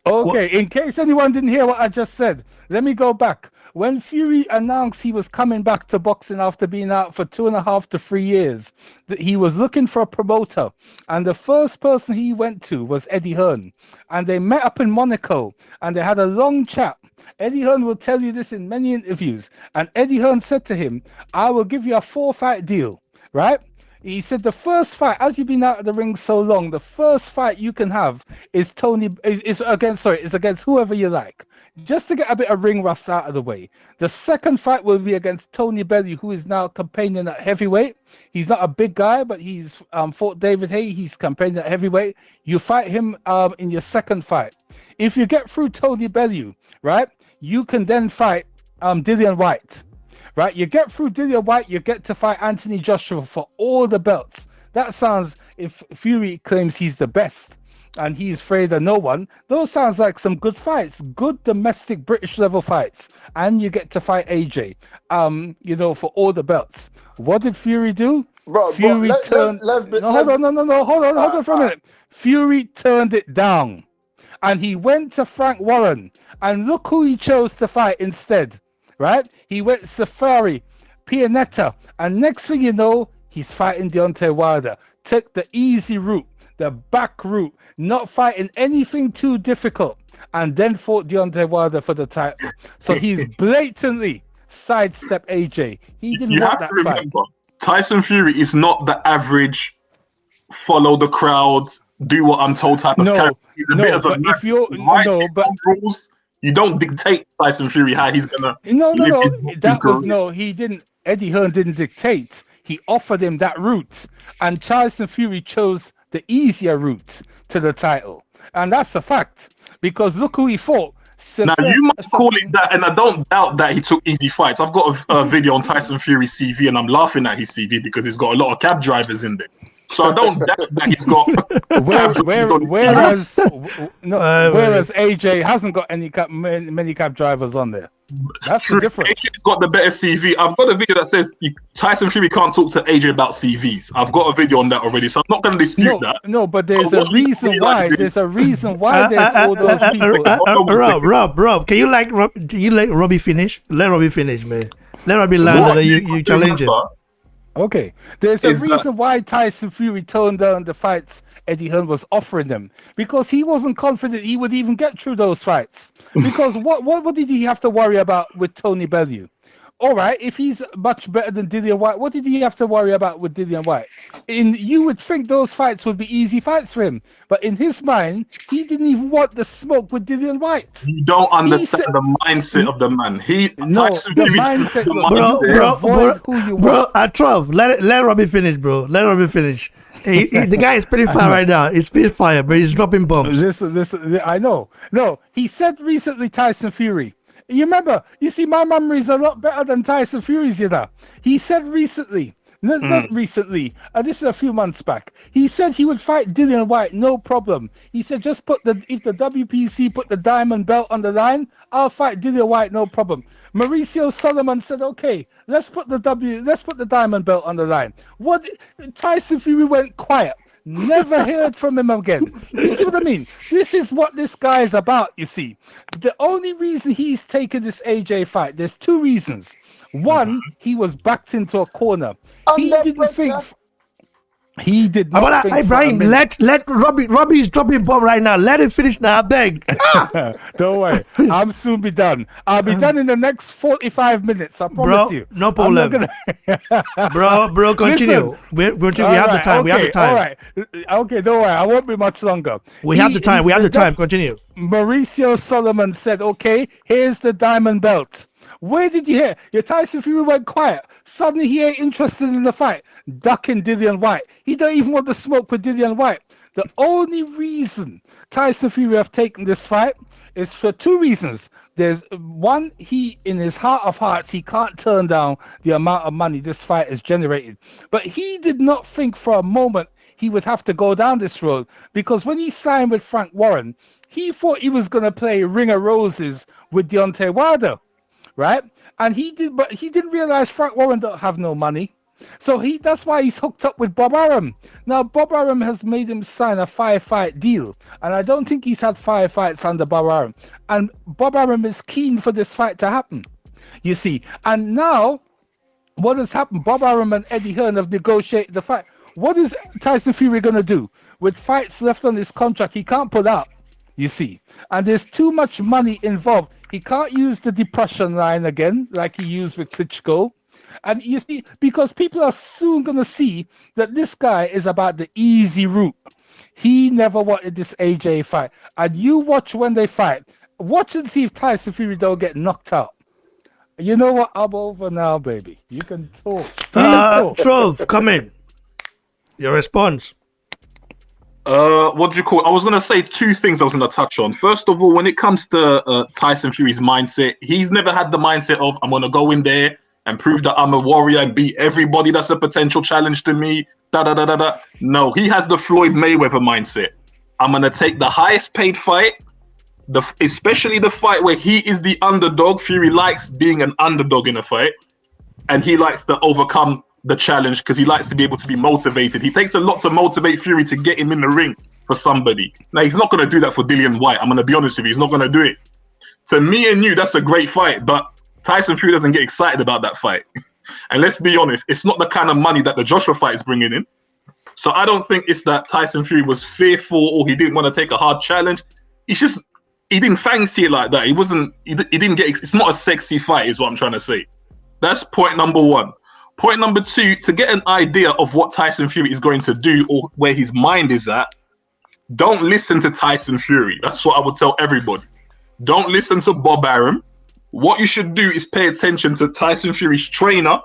Okay, in case anyone didn't hear what I just said, let me go back. When Fury announced he was coming back to boxing after being out for 2.5 to 3 years, that he was looking for a promoter, and the first person he went to was Eddie Hearn, and they met up in Monaco, and they had a long chat. Eddie Hearn will tell you this in many interviews, and Eddie Hearn said to him, "I will give you a 4-fight deal," right? He said the first fight, as you've been out of the ring so long, the first fight you can have is against whoever you like, just to get a bit of ring rust out of the way. The second fight will be against Tony Bellew, who is now campaigning at heavyweight. He's not a big guy, but he's fought David Haye. He's campaigning at heavyweight. You fight him in your second fight. If you get through Tony Bellew, right, you can then fight Dillian White. Right, you get through Dillian White, you get to fight Anthony Joshua for all the belts. That sounds, if Fury claims he's the best and he's afraid of no one, those sounds like some good fights, good domestic British level fights. And you get to fight AJ, for all the belts. What did Fury do? Fury turned. Hold on for a minute. Fury turned it down, and he went to Frank Warren, and look who he chose to fight instead. Right? He went Safari, Pianetta, and next thing you know, he's fighting Deontay Wilder. Took the easy route, the back route, not fighting anything too difficult, and then fought Deontay Wilder for the title. So he's blatantly sidestepped AJ. He didn't want that fight. Tyson Fury is not the average follow the crowd, do what I'm told type of character. He's a bit of a rules. You don't dictate Tyson Fury how he's gonna. He didn't. Eddie Hearn didn't dictate. He offered him that route, and Tyson Fury chose the easier route to the title, and that's a fact. Because look who he fought. Now you might call it that, and I don't doubt that he took easy fights. I've got a video on Tyson Fury's CV, and I'm laughing at his CV because he's got a lot of cab drivers in there. So I don't doubt that he's got. Whereas AJ hasn't got many cab drivers on there. That's true. The difference. AJ's got the better CV. I've got a video that says Tyson Fury can't talk to AJ about CVs. I've got a video on that already, so I'm not going to dispute that. No, but there's a reason why. There's a reason why there's all those people. Rob, can you let Robbie finish? Let Robbie finish, man. Let Robbie land, and you challenge it. Okay, there's a reason why Tyson Fury toned down the fights Eddie Hearn was offering him, because he wasn't confident he would even get through those fights. Because what did he have to worry about with Tony Bellew? All right, if he's much better than Dillian White, what did he have to worry about with Dillian White? You would think those fights would be easy fights for him, but in his mind, he didn't even want the smoke with Dillian White. You don't understand the mindset of the man. Trav, let Robbie finish, bro. Let Robbie finish. The guy is spitting fire right now. He's spitting fire, but he's dropping bombs. Listen, I know. No, he said recently, Tyson Fury. You remember, you see, my memory is a lot better than Tyson Fury's, you know. He said recently, not recently, this is a few months back, he said he would fight Dillian White, no problem. He said, just if the WPC put the diamond belt on the line, I'll fight Dillian White, no problem. Mauricio Solomon said, okay, let's put the diamond belt on the line. Tyson Fury went quiet. Never heard from him again. You see what I mean? This is what this guy is about, you see. The only reason he's taken this AJ fight, there's two reasons. One, he was backed into a corner. He did not think. Ibrahim, let Robbie's dropping bomb right now. Let it finish now, I beg. Don't worry, I'll soon be done. I'll be done in the next 45 minutes. I promise you. No problem. Bro, continue. We have the time. We have the time. All right. Okay, don't worry. I won't be much longer. We have the time. Continue. Mauricio Solomon said, okay, here's the diamond belt. Where did you hear? Your Tyson Fury went quiet. Suddenly he ain't interested in the fight. Ducking Dillian White. He don't even want to smoke with Dillian White. The only reason Tyson Fury have taken this fight is for two reasons. There's one, he, in his heart of hearts, he can't turn down the amount of money this fight has generated. But he did not think for a moment he would have to go down this road, because when he signed with Frank Warren, he thought he was going to play Ring of Roses with Deontay Wilder, right? And he didn't realize Frank Warren don't have no money. So that's why he's hooked up with Bob Arum. Now Bob Arum has made him sign a 5-fight deal, and I don't think he's had 5 fights under Bob Arum. And Bob Arum is keen for this fight to happen. You see, and now what has happened? Bob Arum and Eddie Hearn have negotiated the fight. What is Tyson Fury going to do? With fights left on his contract, he can't pull out, you see. And there's too much money involved. He can't use the depression line again, like he used with Klitschko. And you see, because people are soon going to see that this guy is about the easy route. He never wanted this AJ fight. And you watch when they fight. Watch and see if Tyson Fury don't get knocked out. You know what? I'm over now, baby. You can talk. Trove, come in. Your response. What do you call it? I was going to say 2 things I was going to touch on. First of all, when it comes to Tyson Fury's mindset, he's never had the mindset of, I'm going to go in there and prove that I'm a warrior and beat everybody that's a potential challenge to me. No, he has the Floyd Mayweather mindset. I'm going to take the highest paid fight, especially the fight where he is the underdog. Fury likes being an underdog in a fight, and he likes to overcome the challenge because he likes to be able to be motivated. He takes a lot to motivate Fury to get him in the ring for somebody. Now, he's not going to do that for Dillian White. I'm going to be honest with you. He's not going to do it. To me and you, that's a great fight, but Tyson Fury doesn't get excited about that fight. And let's be honest, it's not the kind of money that the Joshua fight is bringing in. So I don't think it's that Tyson Fury was fearful or he didn't want to take a hard challenge. It's just, he didn't fancy it like that. He didn't get, it's not a sexy fight is what I'm trying to say. That's point number 1. Point number 2, to get an idea of what Tyson Fury is going to do or where his mind is at, don't listen to Tyson Fury. That's what I would tell everybody. Don't listen to Bob Arum. What you should do is pay attention to Tyson Fury's trainer.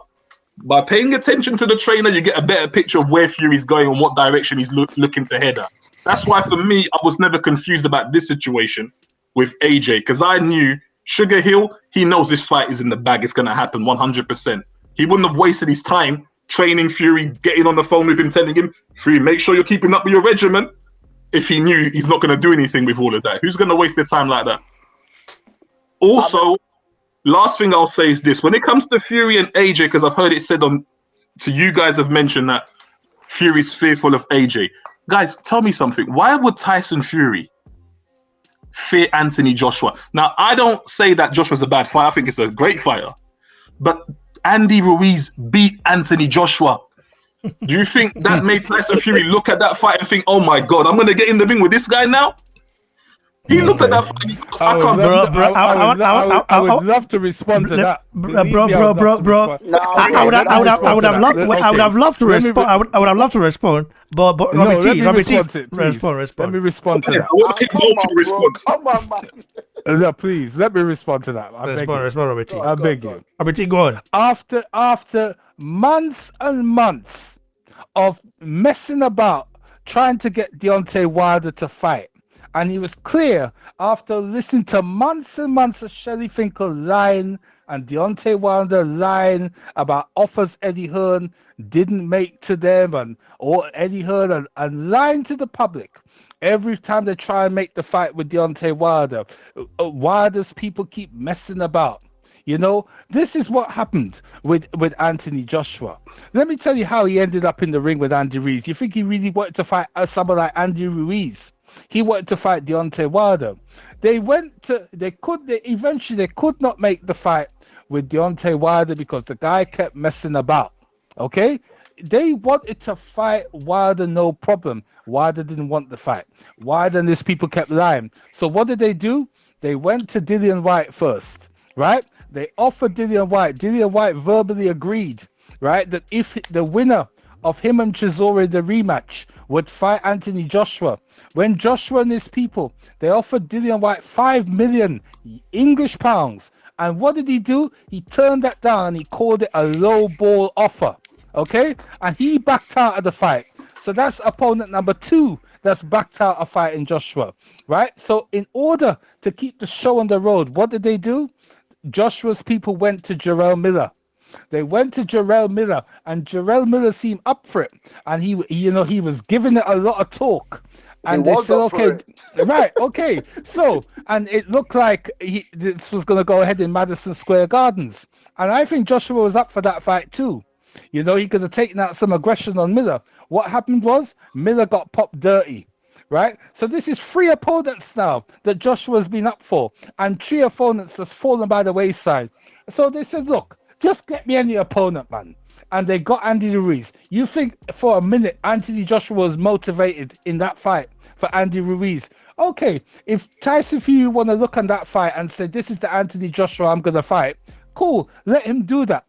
By paying attention to the trainer, you get a better picture of where Fury's going and what direction he's looking to head at. That's why, for me, I was never confused about this situation with AJ, because I knew Sugar Hill, he knows this fight is in the bag. It's going to happen 100%. He wouldn't have wasted his time training Fury, getting on the phone with him, telling him, Fury, make sure you're keeping up with your regimen, if he knew he's not going to do anything with all of that. Who's going to waste their time like that? Also, last thing I'll say is this. When it comes to Fury and AJ, because I've heard it said to you guys have mentioned that Fury's fearful of AJ. Guys, tell me something. Why would Tyson Fury fear Anthony Joshua? Now, I don't say that Joshua's a bad fighter. I think it's a great fighter. But Andy Ruiz beat Anthony Joshua. Do you think that made Tyson Fury look at that fight and think, oh my God, I'm going to get in the ring with this guy now? He looked at that fight and he goes, I can't. I would love to respond to that. Bro. I would have loved to respond. I would have loved to respond. But Robert T, respond. Let me respond to that. Come on, man. No, please, let me respond to that. Respond, Robert T. I beg you. Robert T, go on. After months and months of messing about trying to get Deontay Wilder to fight, and he was clear after listening to months and months of Shelly Finkel lying and Deontay Wilder lying about offers Eddie Hearn didn't make to them or Eddie Hearn and lying to the public. Every time they try and make the fight with Deontay Wilder, Wilder's people keep messing about. You know, this is what happened with Anthony Joshua. Let me tell you how he ended up in the ring with Andy Ruiz. You think he really wanted to fight someone like Andy Ruiz? He wanted to fight Deontay Wilder. They eventually could not make the fight with Deontay Wilder because the guy kept messing about. Okay? They wanted to fight Wilder, no problem. Wilder didn't want the fight. Wilder and his people kept lying. So what did they do? They went to Dillian White first, right? They offered Dillian White. Dillian White verbally agreed, right, that if the winner of him and Chisora in the rematch would fight Anthony Joshua, when Joshua and his people, they offered Dillian White 5 million English pounds. And what did he do? He turned that down and he called it a low ball offer. Okay? And he backed out of the fight. So that's opponent number 2 that's backed out of fighting Joshua. Right? So in order to keep the show on the road, what did they do? Joshua's people went to Jarrell Miller. They went to Jarrell Miller, and Jarrell Miller seemed up for it. And he was giving it a lot of talk. And they said, okay, right, okay. So, and it looked like this was going to go ahead in Madison Square Gardens. And I think Joshua was up for that fight too. You know, he could have taken out some aggression on Miller. What happened was Miller got popped dirty, right? So this is 3 opponents now that Joshua's been up for, and 3 opponents that's fallen by the wayside. So they said, look, just get me any opponent, man. And they got Andy Ruiz. You think for a minute Anthony Joshua was motivated in that fight for Andy Ruiz? Okay, if Tyson Fury want to look on that fight and say, this is the Anthony Joshua I'm going to fight, cool, let him do that.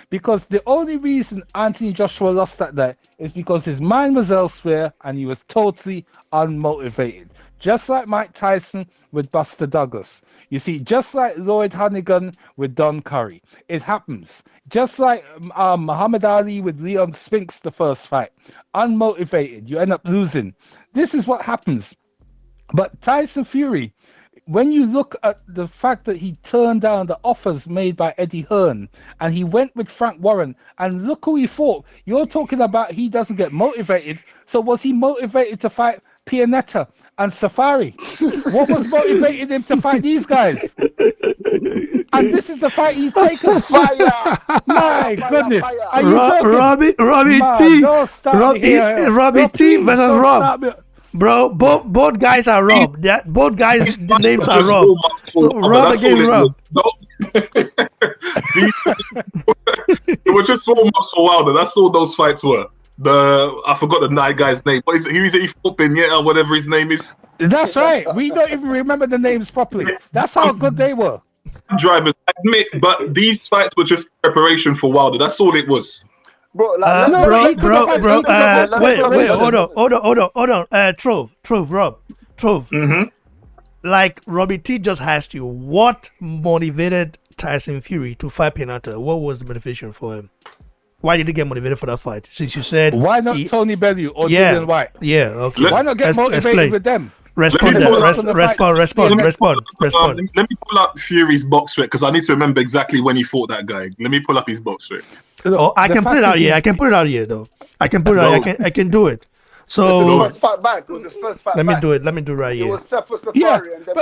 Because the only reason Anthony Joshua lost that day is because his mind was elsewhere and he was totally unmotivated. Just like Mike Tyson with Buster Douglas. You see, just like Lloyd Hannigan with Don Curry. It happens. Just like Muhammad Ali with Leon Spinks, the first fight. Unmotivated. You end up losing. This is what happens. But Tyson Fury, when you look at the fact that he turned down the offers made by Eddie Hearn and he went with Frank Warren, and look who he fought. You're talking about he doesn't get motivated. So was he motivated to fight Pianetta and Safari? What was motivating him to fight these guys? And this is the fight he's taken. Fire! My goodness. Fire. Are you joking? Robbie Man, T. don't start me here. Robbie T Please versus don't Rob. start me. Bro, both guys are Rob. Both guys, the names are Just Rob. warm ups for So Wilder, Rob that's against all it Rob. was. They were just warm ups for Wilder. That's all those fights were. I forgot the night guy's name. What is it? Who is it? He fought Pineda, whatever his name is. That's right. We don't even remember the names properly. That's how good they were. Drivers, I admit, but these fights were just preparation for Wilder. That's all it was. Bro, like, Bro, wait, hold hold on. Trove, Rob. Mm-hmm. Like, Robbie T just asked you, what motivated Tyson Fury to fight Pianetta? What was the motivation for him? Why did he get motivated for that fight? Since you said... Why not Tony Bellew or Dillian White? Yeah, okay. Why not get motivated explain. with them? Respond. Let me pull up Fury's box rec because I need to remember exactly when he fought that guy. Let me pull up his box rec. Oh, I can put it out here. I can put it out here, though. I can put it out. I can do it. So his first fight back. It was his first fight let me back. do it. Let me do it right It here. was set for Safari and then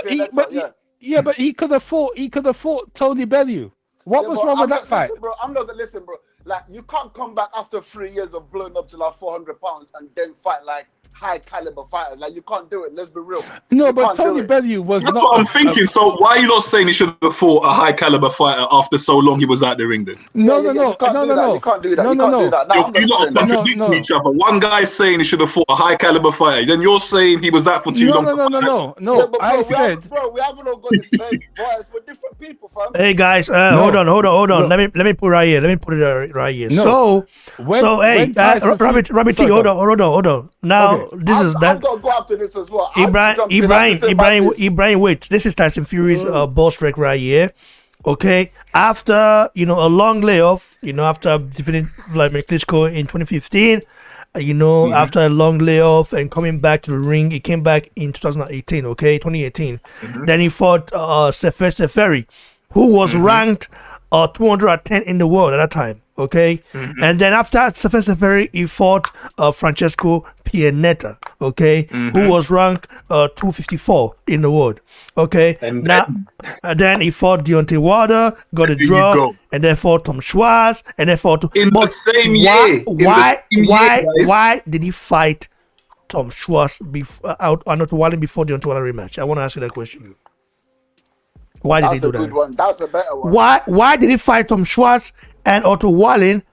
but he could have fought. He could have fought Tony Bellew. What was wrong with that fight? Listen, bro, I'm not gonna listen, bro. Like, you can't come back after 3 years of blowing up to like 400 pounds and then fight like high caliber fighters. Like, you can't do it. Let's be real. No, You but can't do Tony it. Bellew was That's not. what I'm thinking. So why are you not saying he should have fought a high caliber fighter after so long he was out the ring then? No. You can't do that. You can't do that. No, You no, can't no. do that. No, I'm You're not not saying that. contradicting each other. One guy's saying he should have fought a high caliber fighter. Then you're saying he was out for too long. No. Yeah, but I bro, said. we haven't all got the same voice. We're different people, fam. Hey guys, hold on. Let me put it right here. Let me put it right here. No. Hey, Robert T, hold on. Now this is that. I've got to go after this as well. Ibrahim, wait. This is Tyson Fury's boss rec right here. Okay, after a long layoff, after defeating Vladimir Klitschko in 2015, after a long layoff and coming back to the ring, he came back in 2018. Okay, 2018. Then he fought Seferi, who was ranked 210 in the world at that time. Okay, and then after Seferi, he fought Francesco Pianetta, okay, who was ranked 254 in the world. Okay, And then he fought Deontay Wilder, got a draw, and then fought Tom Schwarz, and then fought the same year. Why did he fight Tom Schwarz out Otto Wallin before Deontay Wilder rematch? I want to ask you that question. Why did he do that? That's a good one. That's a better one. Why did he fight Tom Schwarz and Otto Wallin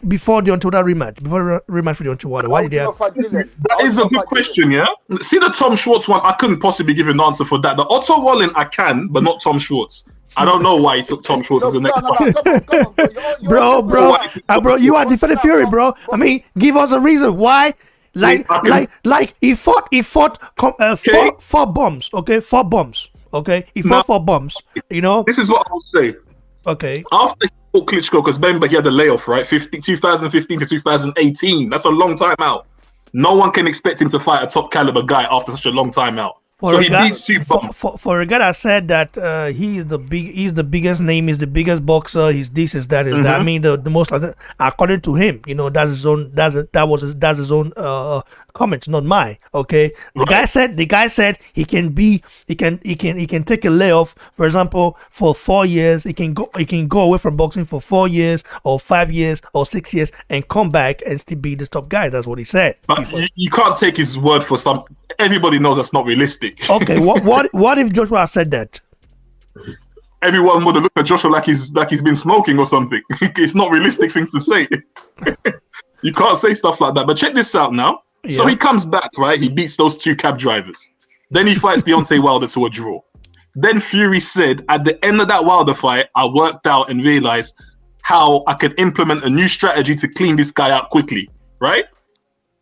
before the Deontay Wilder rematch? Before rematch for Deontay Wilder? Why did he have? That is a good question, yeah? See the Tom Schwartz one, I couldn't possibly give an answer for that. The Otto Wallin, I can, but not Tom Schwartz. I don't know why he took Tom Schwartz as the next fight. Bro, you are defending Fury, bro. I mean, give us a reason why. He fought four bombs, okay? 4 bombs, okay? He fought 4 bombs, This is what I'll say. Okay. After he fought Klitschko, because remember he had a layoff, right? 2015 to 2018. That's a long time out. No one can expect him to fight a top caliber guy after such a long time out. For So a he guy, beats two bums. for a guy that said that he's the biggest name, he's the biggest boxer, he's this, is that, is that. I mean, the most, according to him, you know, that's his own, that's his own comments, not mine. Okay, the guy said he can take a layoff, for example, for 4 years. He can go away from boxing for 4 years or 5 years or 6 years and come back and still be the top guy. That's what he said. But you can't take his word for some. Everybody knows that's not realistic. Okay, what if Joshua said that? Everyone would have looked at Joshua like he's been smoking or something. It's not realistic things to say. You can't say stuff like that. But check this out now. Yeah. So he comes back, right? He beats those two cab drivers. Then he fights Deontay Wilder to a draw. Then Fury said, at the end of that Wilder fight, I worked out and realized how I can implement a new strategy to clean this guy out quickly, right?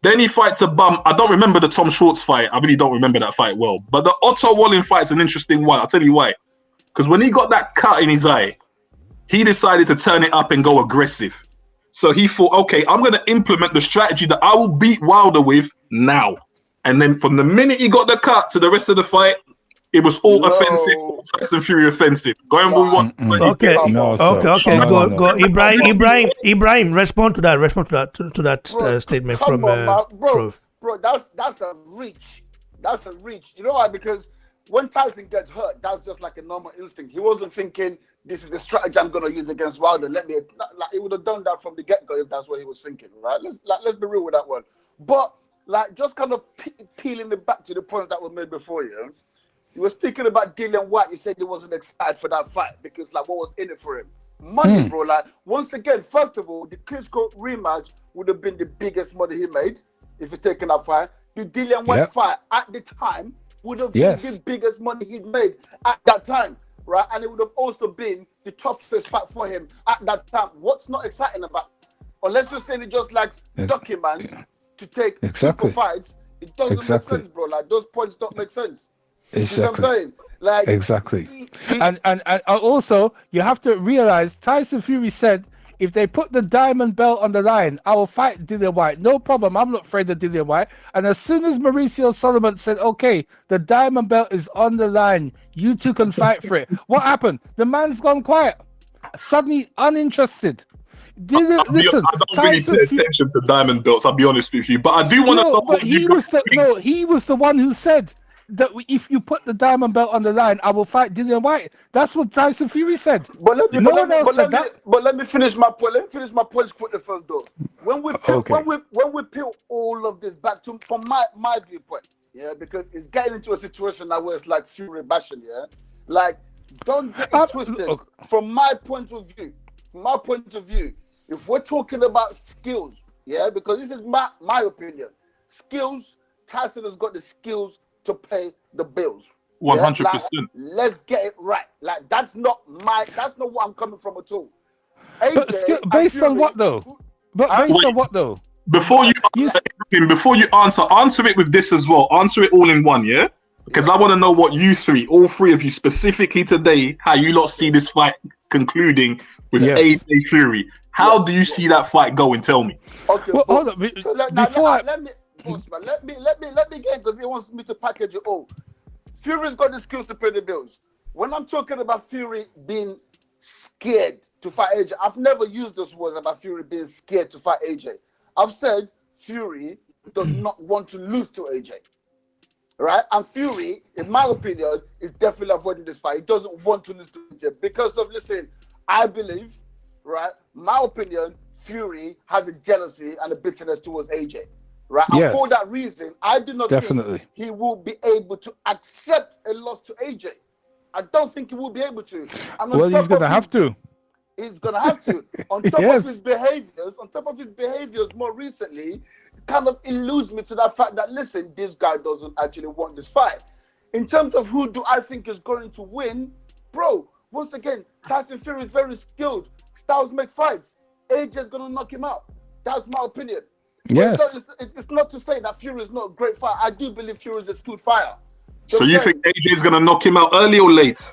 Then he fights a bum. I don't remember the Tom Schwartz fight. I really don't remember that fight well. But the Otto Wallin fight is an interesting one. I'll tell you why. Because when he got that cut in his eye, he decided to turn it up and go aggressive. So he thought, okay, I'm going to implement the strategy that I will beat Wilder with now. And then from the minute he got the cut to the rest of the fight, it was all offensive, Tyson Fury offensive. Go and we want. Okay, go. Ibrahim, respond to that statement from Trove. Bro, that's a reach. That's a reach. You know why? Because when Tyson gets hurt, that's just like a normal instinct. He wasn't thinking, this is the strategy I'm going to use against Wilder. He would have done that from the get-go if that's what he was thinking, right? Let's be real with that one. But just kind of peeling it back to the points that were made before you. You were speaking about Dillian White. You said he wasn't excited for that fight because what was in it for him? Money, bro. Once again, first of all, the Klitschko rematch would have been the biggest money he made if he's taking that fight. The Dillian White fight at the time would have been the biggest money he'd made at that time, right? And it would have also been the toughest fight for him at that time. What's not exciting about? Unless you're saying he just likes documents to take super fights, it doesn't make sense, bro. Those points don't make sense. Exactly. You know what I'm saying? Exactly. And also, you have to realize Tyson Fury said, if they put the diamond belt on the line, I will fight Dillian White. No problem. I'm not afraid of Dillian White. And as soon as Mauricio Solomon said, okay, the diamond belt is on the line, you two can fight for it. What happened? The man's gone quiet. Suddenly uninterested. Listen, I don't really pay attention to diamond belts, I'll be honest with you. But I do want to know what he was the one who said that if you put the diamond belt on the line, I will fight Dillian White. That's what Tyson Fury said. But let me finish my point. Let me finish my points quickly first, though. When we peel all of this back to from my viewpoint, because it's getting into a situation now where it's like Fury bashing, don't get it twisted. From my point of view, if we're talking about skills, because this is my opinion, skills, Tyson has got the skills to pay the bills. 100%. Let's get it right. That's not what I'm coming from at all. AJ, based on what though? Before you answer it with this as well. Answer it all in one, yeah? Because I want to know what all three of you specifically today, how you lot see this fight concluding with AJ Fury. How do you see that fight going? Tell me. Okay. Well, hold on. So let me get, because he wants me to package it all. Fury's got the skills to pay the bills. When I'm talking about Fury being scared to fight AJ, I've never used those words about Fury being scared to fight AJ. I've said Fury does not want to lose to AJ. Right? And Fury, in my opinion, is definitely avoiding this fight. He doesn't want to lose to AJ because of, I believe, right, my opinion, Fury has a jealousy and a bitterness towards AJ. Right, and for that reason, I do not think he will be able to accept a loss to AJ. I don't think he will be able to. And he's going to have to. He's going to have to. On top of his behaviors more recently, kind of eludes me to that fact that, this guy doesn't actually want this fight. In terms of who do I think is going to win, bro, once again, Tyson Fury is very skilled. Styles make fights. AJ is going to knock him out. That's my opinion. Yes. It's not to say that Fury is not a great fighter. I do believe Fury is a skilled fighter. So you think AJ is going to knock him out early or late?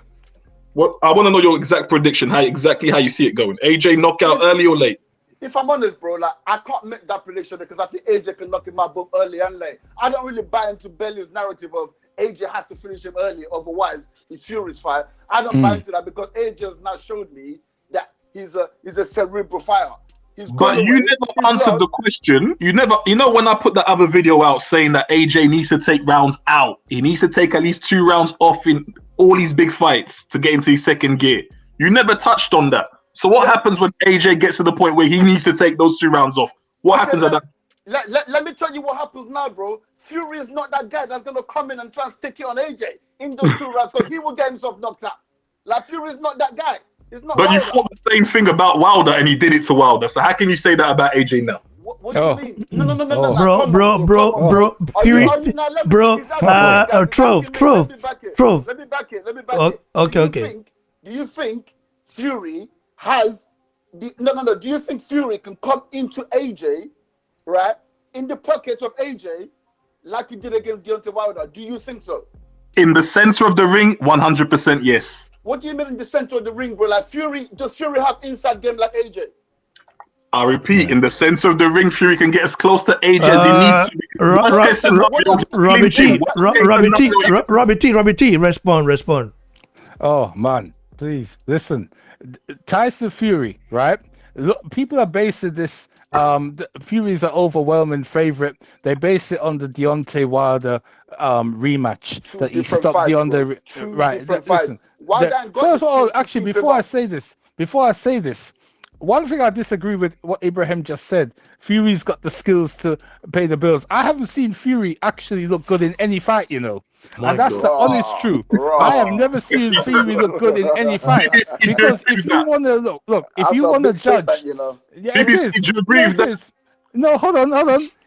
What I want to know your exact prediction, how you see it going. AJ knockout early or late? if I'm honest, bro, like I can't make that prediction because I think AJ can knock him out both early and late. I don't really buy into Bellew's narrative of AJ has to finish him early, otherwise it's Fury's fight. I don't buy into that because AJ has now showed me that he's a cerebral fighter. But you never answered the question. You never, when I put the other video out saying that AJ needs to take rounds out, he needs to take at least 2 rounds off in all these big fights to get into his second gear. You never touched on that. So what happens when AJ gets to the point where he needs to take those 2 rounds off? What happens at that? Let me tell you what happens now, bro. Fury is not that guy that's going to come in and try and stick it on AJ in those 2 rounds because he will get himself knocked out. Like, Fury is not that guy. It's not but Wilder. You thought the same thing about Wilder and he did it to Wilder. So how can you say that about AJ now? What do you mean? No. Bro, Fury, Trove. Let me back it. Okay. Do you think Fury has do you think Fury can come into AJ, right, in the pockets of AJ like he did against Deontay Wilder? Do you think so? In the center of the ring, 100% yes. What do you mean in the center of the ring, bro? Like does Fury have inside game like AJ? I repeat, in the center of the ring, Fury can get as close to AJ as he needs to. Robbie T, respond. Oh man, please listen. Tyson Fury, right? Look, people are basing this. The Fury's an overwhelming favorite. They base it on the Deontay Wilder rematch that he stopped Deontay. Right. Listen. First of all, actually, before I say this, one thing I disagree with what Ibrahim just said. Fury's got the skills to pay the bills. I haven't seen Fury actually look good in any fight, and that's the honest truth. I have never seen Fury look good in any fight because if you want to look, if you want to judge, did you agree with that? No, hold on.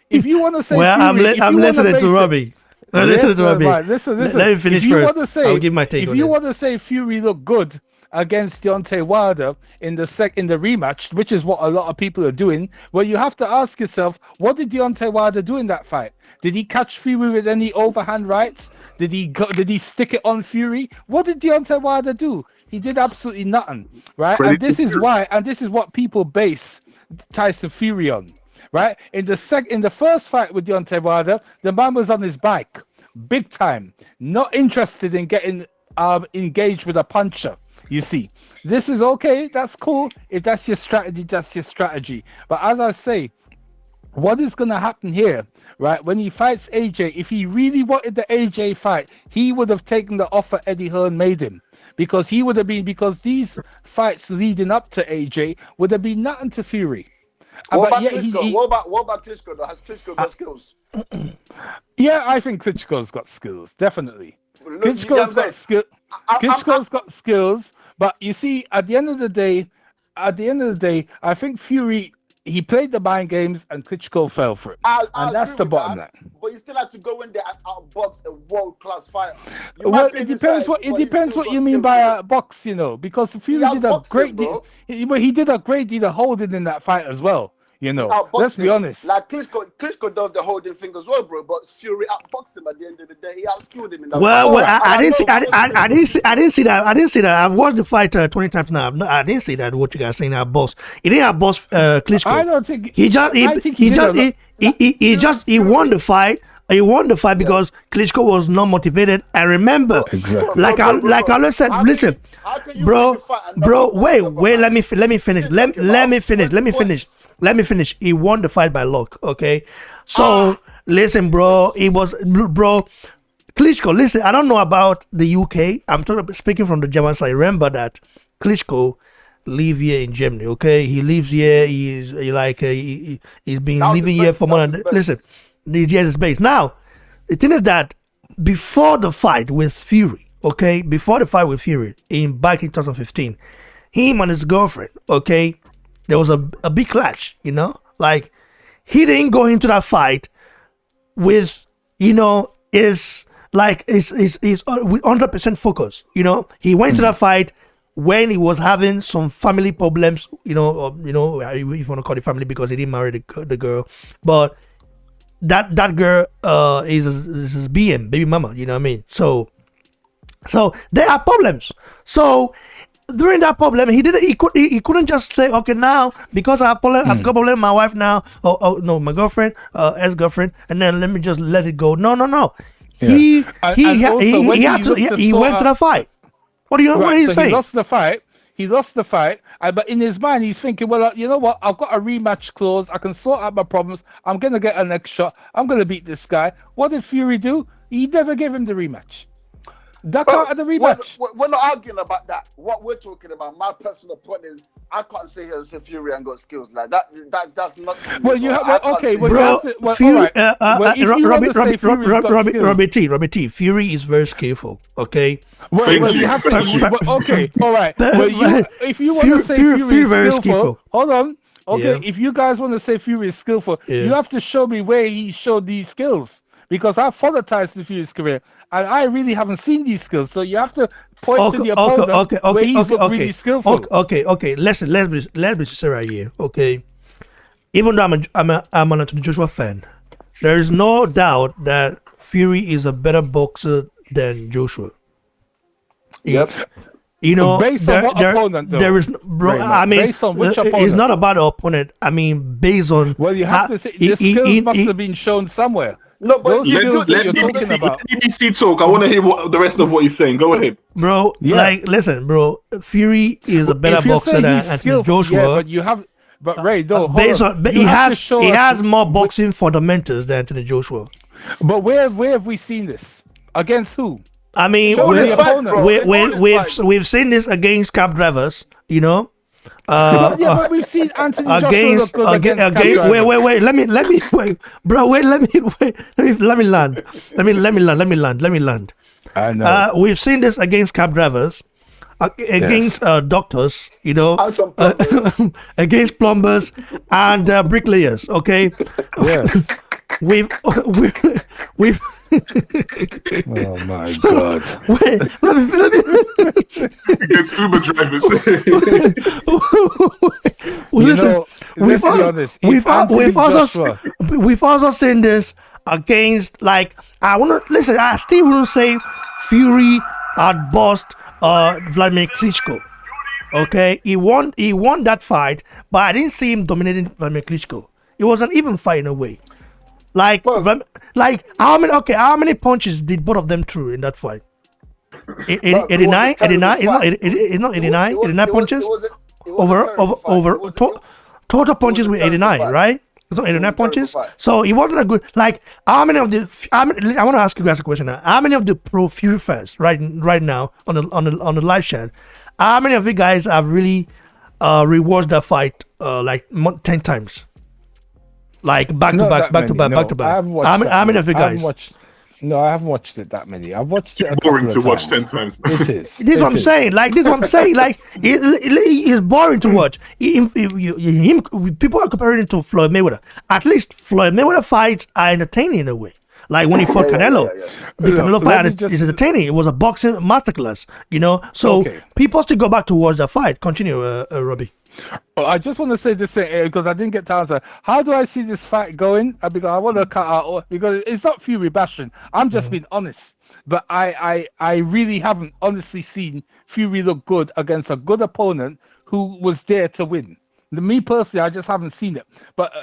If you want to say, I'm listening to Robbie. Listen to Robbie. Listen. Let me finish first. I'll give my take. If you want to say Fury looked good against Deontay Wilder in the rematch, which is what a lot of people are doing, well, you have to ask yourself, what did Deontay Wilder do in that fight? Did he catch Fury with any overhand rights? Did he stick it on Fury? What did Deontay Wilder do? He did absolutely nothing, right? And this is what people base Tyson Fury on, right? In the first fight with Deontay Wilder, the man was on his bike, big time, not interested in getting engaged with a puncher. You see, this is okay. That's cool. If that's your strategy, that's your strategy. But as I say, what is going to happen here, right? When he fights AJ, if he really wanted the AJ fight, he would have taken the offer Eddie Hearn made him, because these fights leading up to AJ would have been nothing to Fury. What about Klitschko? Has Klitschko got skills? Yeah, I think Klitschko's got skills, definitely. Klitschko's got skills, but you see, at the end of the day, I think Fury, he played the mind games and Klitschko fell for it. And that's the bottom line. But you still have to go in there and outbox a world-class fighter. Well, it depends what you mean by a box, because Fury did a great deal. He did a great deal of holding in that fight as well. Let's be honest. Like Klitschko does the holding thing as well, bro. But Fury outboxed him at the end of the day. He outskilled him in that. I didn't see that. I've watched the fight 20 times now. I didn't see that. What you guys saying? Outbox. He didn't outbox Klitschko. I don't think he won the fight. He won the fight because Klitschko was not motivated. And remember, like I always said, listen, bro. Wait. Let me finish. Let me finish. He won the fight by luck. Okay. So listen, bro. Klitschko. Listen, I don't know about the UK. I'm speaking from the German side. Remember that Klitschko live here in Germany. Okay, he lives here. He's been living here for more than. Listen. He's his base. Now, the thing is that before the fight with Fury, back in 2015, him and his girlfriend, there was a big clash, like he didn't go into that fight with, is 100% focus, he went to that fight when he was having some family problems, if you want to call it family because he didn't marry the girl, but that girl is his baby mama, you know what I mean? So there are problems. So during that problem, he didn't. He couldn't just say, okay, now because I've got problem with my wife now. Oh no, my girlfriend, ex-girlfriend, and then let me just let it go. No. Yeah. He went to the fight. What are you saying? He lost the fight. But in his mind, he's thinking, well, you know what? I've got a rematch clause. I can sort out my problems. I'm gonna get a next shot. I'm gonna beat this guy. What did Fury do? He never gave him the rematch. Duck out of the rematch. We're not arguing about that. What we're talking about, my personal point is, I can't say here say Fury and got skills like that. That's not. Well, you have okay, bro. Fury, Robbie T. Fury is very skillful. Okay. Well, you have to. Okay, all right. Well, if you want to say Fury is very skillful, hold on. Okay, if you guys want to say Fury is skillful, you have to show me where he showed these skills. Because I followed Tyson Fury's career, and I really haven't seen these skills. So you have to point to the opponent where he's really skillful. Okay. Listen, let's be sincere right here. Okay, even though I'm an Anthony Joshua fan, there is no doubt that Fury is a better boxer than Joshua. Yep. You know, based on what opponent, though? There is, bro. I mean, based on which opponent? It's not about the opponent. I mean, based on. Well, you have to say the skills must have been shown somewhere. No, but let BBC talk. I want to hear the rest of what he's saying. Go ahead, bro. Like, listen, bro. Fury is a better boxer than Anthony Joshua. Yeah, but you have, but Ray, though, based on, he has more boxing fundamentals than Anthony Joshua. But where have we seen this? Against who? I mean, we've seen this against cab drivers. You know. But we've seen Anthony against wait, let me wait, bro, let me land. I know. We've seen this against cab drivers, against doctors, you know, against plumbers and bricklayers. Okay, we've oh my God! Wait, let me. Against Uber drivers. Listen, let's be honest. We've also seen this against, like, I still wouldn't say Fury had bossed Vladimir Klitschko. Okay, he won that fight, but I didn't see him dominating Vladimir Klitschko. It was an even fight in a way. Like how many punches did both of them throw in that fight? 89? It's not 89 punches? Total punches with 89, right? It's not 89 punches. So it wasn't a good, like, how many of the, I want to ask you guys a question now. How many of the pro Fury fans right now on the live chat, how many of you guys have really rewatched that fight like 10 times? Like back to back. How many of you guys? I haven't watched it that many. I've watched it. Boring to watch 10 times. It is. This is what I'm saying. Like, it's boring to watch. People are comparing it to Floyd Mayweather. At least Floyd Mayweather fights are entertaining in a way. Like when he fought Canelo, the Canelo fight is entertaining. It was a boxing masterclass, you know. So people still go back to watch the fight. Continue, Robbie. Well, I just want to say this thing because I didn't get to answer. How do I see this fight going? Because I want to cut out, because it's not Fury bashing. I'm just being honest. But I really haven't honestly seen Fury look good against a good opponent who was there to win. Me personally, I just haven't seen it. But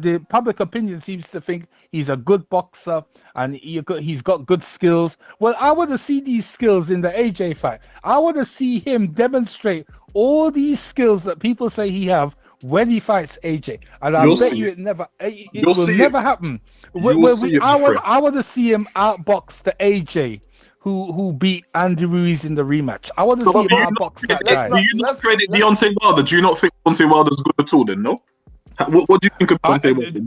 the public opinion seems to think he's a good boxer and he's got good skills. Well, I want to see these skills in the AJ fight. I want to see him demonstrate all these skills that people say he have when he fights AJ. And I bet you it will never happen. I want to see him outbox the AJ who beat Andy Ruiz in the rematch. I want to see him outbox that guy. Do you not credit Deontay Wilder? Do you not think Deontay Wilder's good at all then, no? What do you think of Deontay Wilder?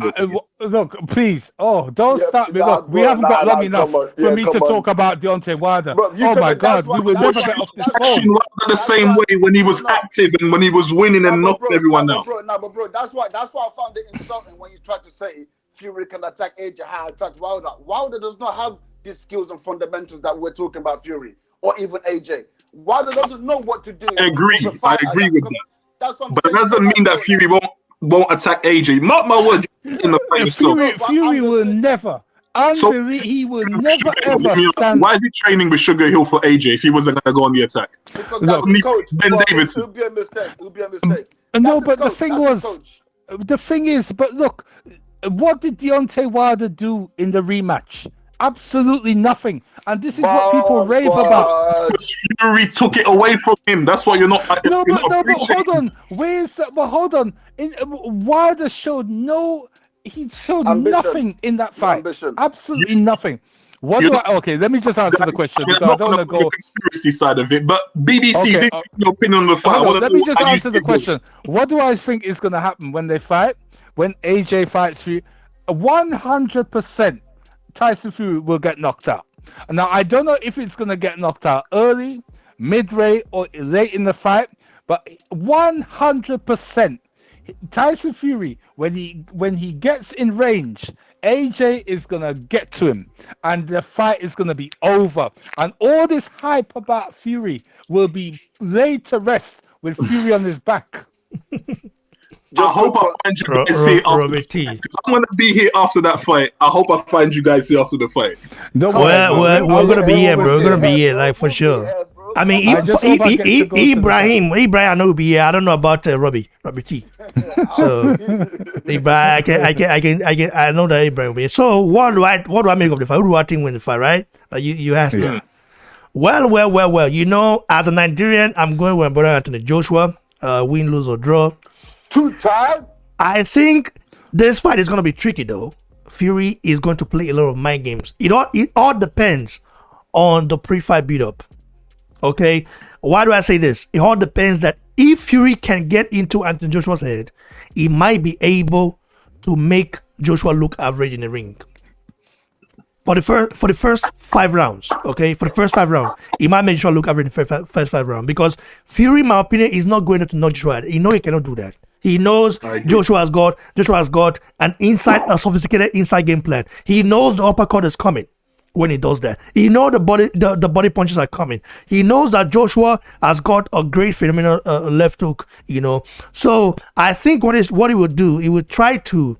Look, please. Oh, don't start me. Look, we haven't got long enough for me to talk about Deontay Wilder. Oh my God, we will never get off this phone. Wilder the same way when he was active and when he was winning and knocking everyone out. Bro, that's why I found it insulting when you tried to say Fury can attack AJ, how attack Wilder. Wilder does not have these skills and fundamentals that we're talking about Fury or even AJ. Wilder doesn't know what to do. I agree with that. That's what I'm but saying. It doesn't mean that Fury won't attack AJ. Mark my words. In the Fury will never. He will never Sugar Hill, ever let me ask you, stand. why is he training with Sugar Hill for AJ if he wasn't going to go on the attack? Because Look, that's his coach. Ben But Davidson. It would be a mistake. It would be a mistake. No, That's his but the coach. thing That's his was, coach. the thing is, but look, what did Deontay Wilder do in the rematch? Absolutely nothing. And this is what people Bomb rave squad. about. Fury took it away from him. That's why you're not. No, you're but not hold appreciating. on. Where's that? But hold on. Wilder showed he showed Ambition. nothing in that fight. Ambition. Absolutely nothing. What You do I? Okay, let me just answer the question I mean, because I'm I not don't going want to to go go. the conspiracy side of it, but BBC, Okay, didn't give your opinion on the fight. I Hold on, wanna let know me just how you answer see the it. question. What do I think is going to happen when they fight? When AJ fights Fury, 100% Tyson Fury will get knocked out. Now, I don't know if it's going to get knocked out early, mid-way, or late in the fight, but 100% Tyson Fury, when he gets in range, AJ is going to get to him, and the fight is going to be over. And all this hype about Fury will be laid to rest with Fury on his back. I hope I find you guys here after Robbie the T. fight. 'Cause I'm going to be here after that fight. I hope I find you guys here after the fight. Don't worry, We're gonna be here, bro. We're gonna be here, bro. like for We'll be sure. here, bro. I mean, I just hope I get to go to the Ibrahim, I know will be here. I don't know about Robbie T. So Ibrahim, I know that Ibrahim will be here. So what do I make of the fight? Who do I think win the fight? Right? Like you asked. Yeah. Well. You know, as a Nigerian, I'm going with my brother Anthony Joshua. Win, lose or draw. 2-time. I think this fight is going to be tricky though. Fury is going to play a lot of mind games. It all depends on the pre-fight build-up. Okay? Why do I say this? It all depends that if Fury can get into Anthony Joshua's head, he might be able to make Joshua look average in the ring. For the first 5 rounds, okay? For the first 5 rounds, he might make Joshua look average in the first 5 rounds because Fury, in my opinion, is not going to knock Joshua out. He knows he cannot do that. He knows Joshua has got a sophisticated inside game plan. He knows the uppercut is coming when he does that. He knows the body punches are coming. He knows that Joshua has got a great phenomenal left hook, you know. So I think what he would do, he would try to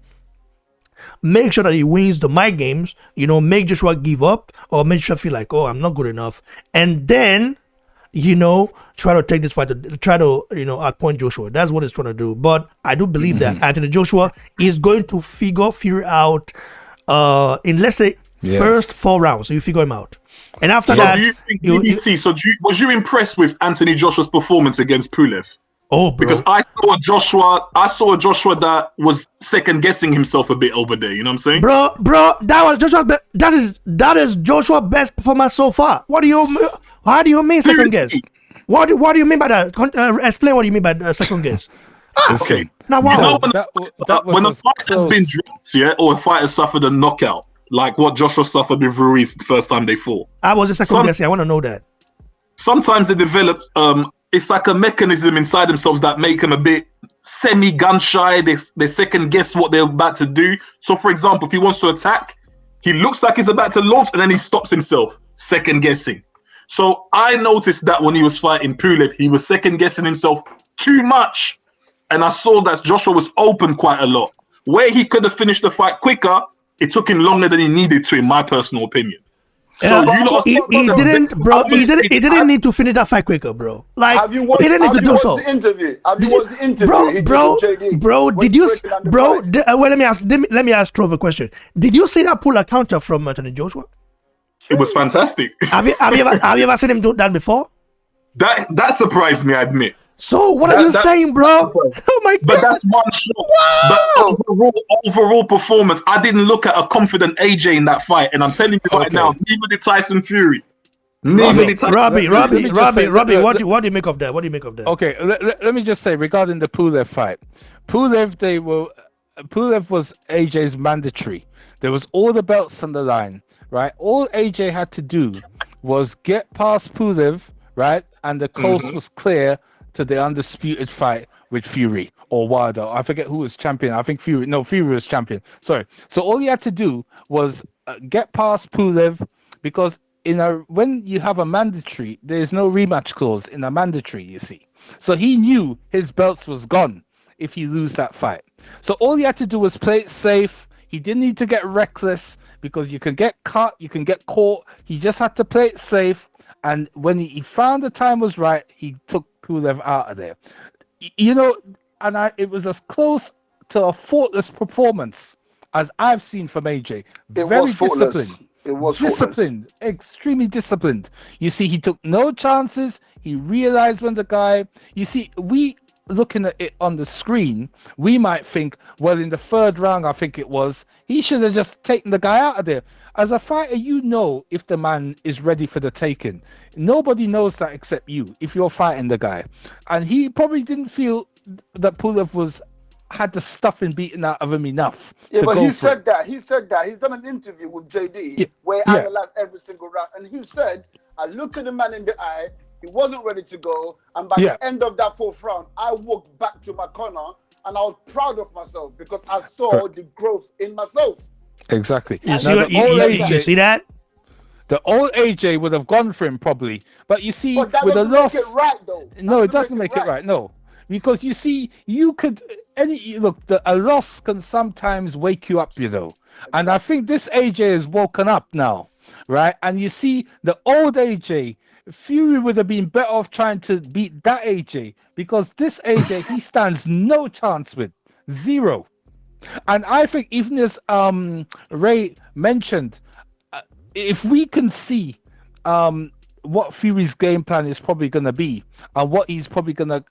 make sure that he wins the mind games, you know, make Joshua give up or make Joshua feel like, oh, I'm not good enough. And then, you know, try to take this fight, outpoint Joshua. That's what he's trying to do. But I do believe that Anthony Joshua is going to figure Fury out in, let's say, first 4 rounds. So you figure him out. And after So that, do you think BBC? Was you impressed with Anthony Joshua's performance against Pulev? oh, bro. Because I saw a Joshua that was second guessing himself a bit over there. You know what I'm saying? Bro, that was Joshua. That is Joshua's best performance so far. How do you mean second guess? Seriously? What do you mean by that? Explain what you mean by second guess. Okay. Now, wow. You know when a was fight has been close. dropped, yeah, or a fighter suffered a knockout, like what Joshua suffered with Ruiz the first time they fought. I was a second guessing. I want to know that. Sometimes they develop. It's like a mechanism inside themselves that make them a bit semi-gun shy. They second guess what they're about to do. So, for example, if he wants to attack, he looks like he's about to launch, and then he stops himself, second guessing. So I noticed that when he was fighting Pulev, he was second guessing himself too much, and I saw that Joshua was open quite a lot. Where he could have finished the fight quicker, it took him longer than he needed to, in my personal opinion. So he didn't need to finish that fight quicker, bro. Like Have you watched, he didn't need to do so. the interview? Have you watched the interview? he did with JD? Did you, Breaking down the fight? well, let me ask Trevor a question. Did you see that pull counter from Anthony Joshua? it was fantastic. Have you ever seen him do that before? That surprised me, I admit. So what are you saying, bro? Oh my But god! that's one shot. Wow! But overall performance, I didn't look at a confident AJ in that fight, and I'm telling you right now, neither did Tyson Fury. Robbie, Let me just say- what do you make of that? What do you make of that? Okay, let me just say regarding the Pulev fight. Pulev was AJ's mandatory. There was all the belts on the line, right? All AJ had to do was get past Pulev, right? And the coast was clear to the undisputed fight with Fury or Wilder. I forget who was champion. I think Fury was champion. Sorry. So all he had to do was get past Pulev, because when you have a mandatory, there's no rematch clause in a mandatory, you see. So he knew his belts was gone if he lose that fight. So all he had to do was play it safe. He didn't need to get reckless because you can get cut, you can get caught. He just had to play it safe, and when he found the time was right, he took Pulev out of there. You know, and it was as close to a faultless performance as I've seen from AJ. Was faultless. It was disciplined, extremely disciplined. You see, he took no chances. He realized when the guy. You see, we looking at it on the screen, we might think, well, in the third round, I think it was, he should have just taken the guy out of there. As a fighter, you know if the man is ready for the taking. Nobody knows that except you, if you're fighting the guy. And he probably didn't feel that Pulev had the stuffing beaten out of him enough. Yeah, but he said that. He said that. He's done an interview with JD where he analyzed every single round. And he said, I looked at the man in the eye, he wasn't ready to go. And by the end of that fourth round, I walked back to my corner and I was proud of myself because I saw the growth in myself. Exactly. You see that? The old AJ would have gone for him probably. But you see, but that with a doesn't loss. Make it right, though. No, it doesn't make it right. No. Because you see, you could a loss can sometimes wake you up, you know. Exactly. And I think this AJ has woken up now, right? And you see, the old AJ, Fury would have been better off trying to beat that AJ because this AJ he stands no chance with, zero. And I think even as Ray mentioned, if we can see what Fury's game plan is probably going to be and what he's probably going to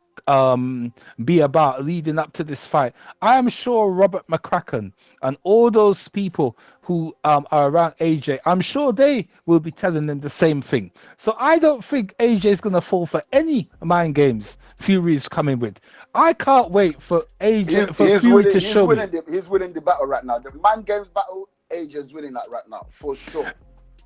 be about leading up to this fight, I am sure Robert McCracken and all those people who are around AJ, I'm sure they will be telling them the same thing. So I don't think AJ is going to fall for any mind games Fury is coming with. I can't wait for AJ Fury to show me. He's winning the battle right now. The mind games battle, AJ is winning that right now for sure.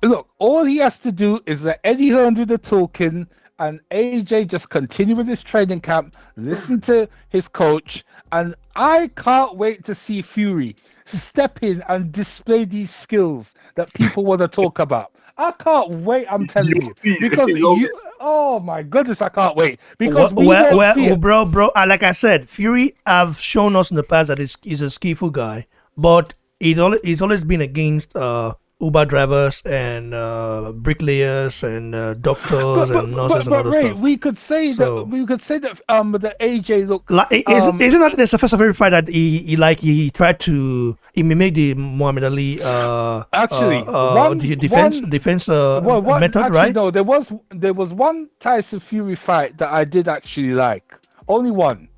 Look, all he has to do is let Eddie Hearn do the talking and AJ just continue with his training camp, listen to his coach, and I can't wait to see Fury step in and display these skills that people want to talk about. I can't wait, I'm telling you. Because oh my goodness, I can't wait. Because bro, like I said, Fury have shown us in the past that he's a skillful guy, but he's always been against Uber drivers and bricklayers and doctors and nurses and other stuff. We could say that the AJ look. Isn't that the surface of every fight that he mimicked the Muhammad Ali defense method, right? No, there was one Tyson Fury fight that I did actually like. Only one.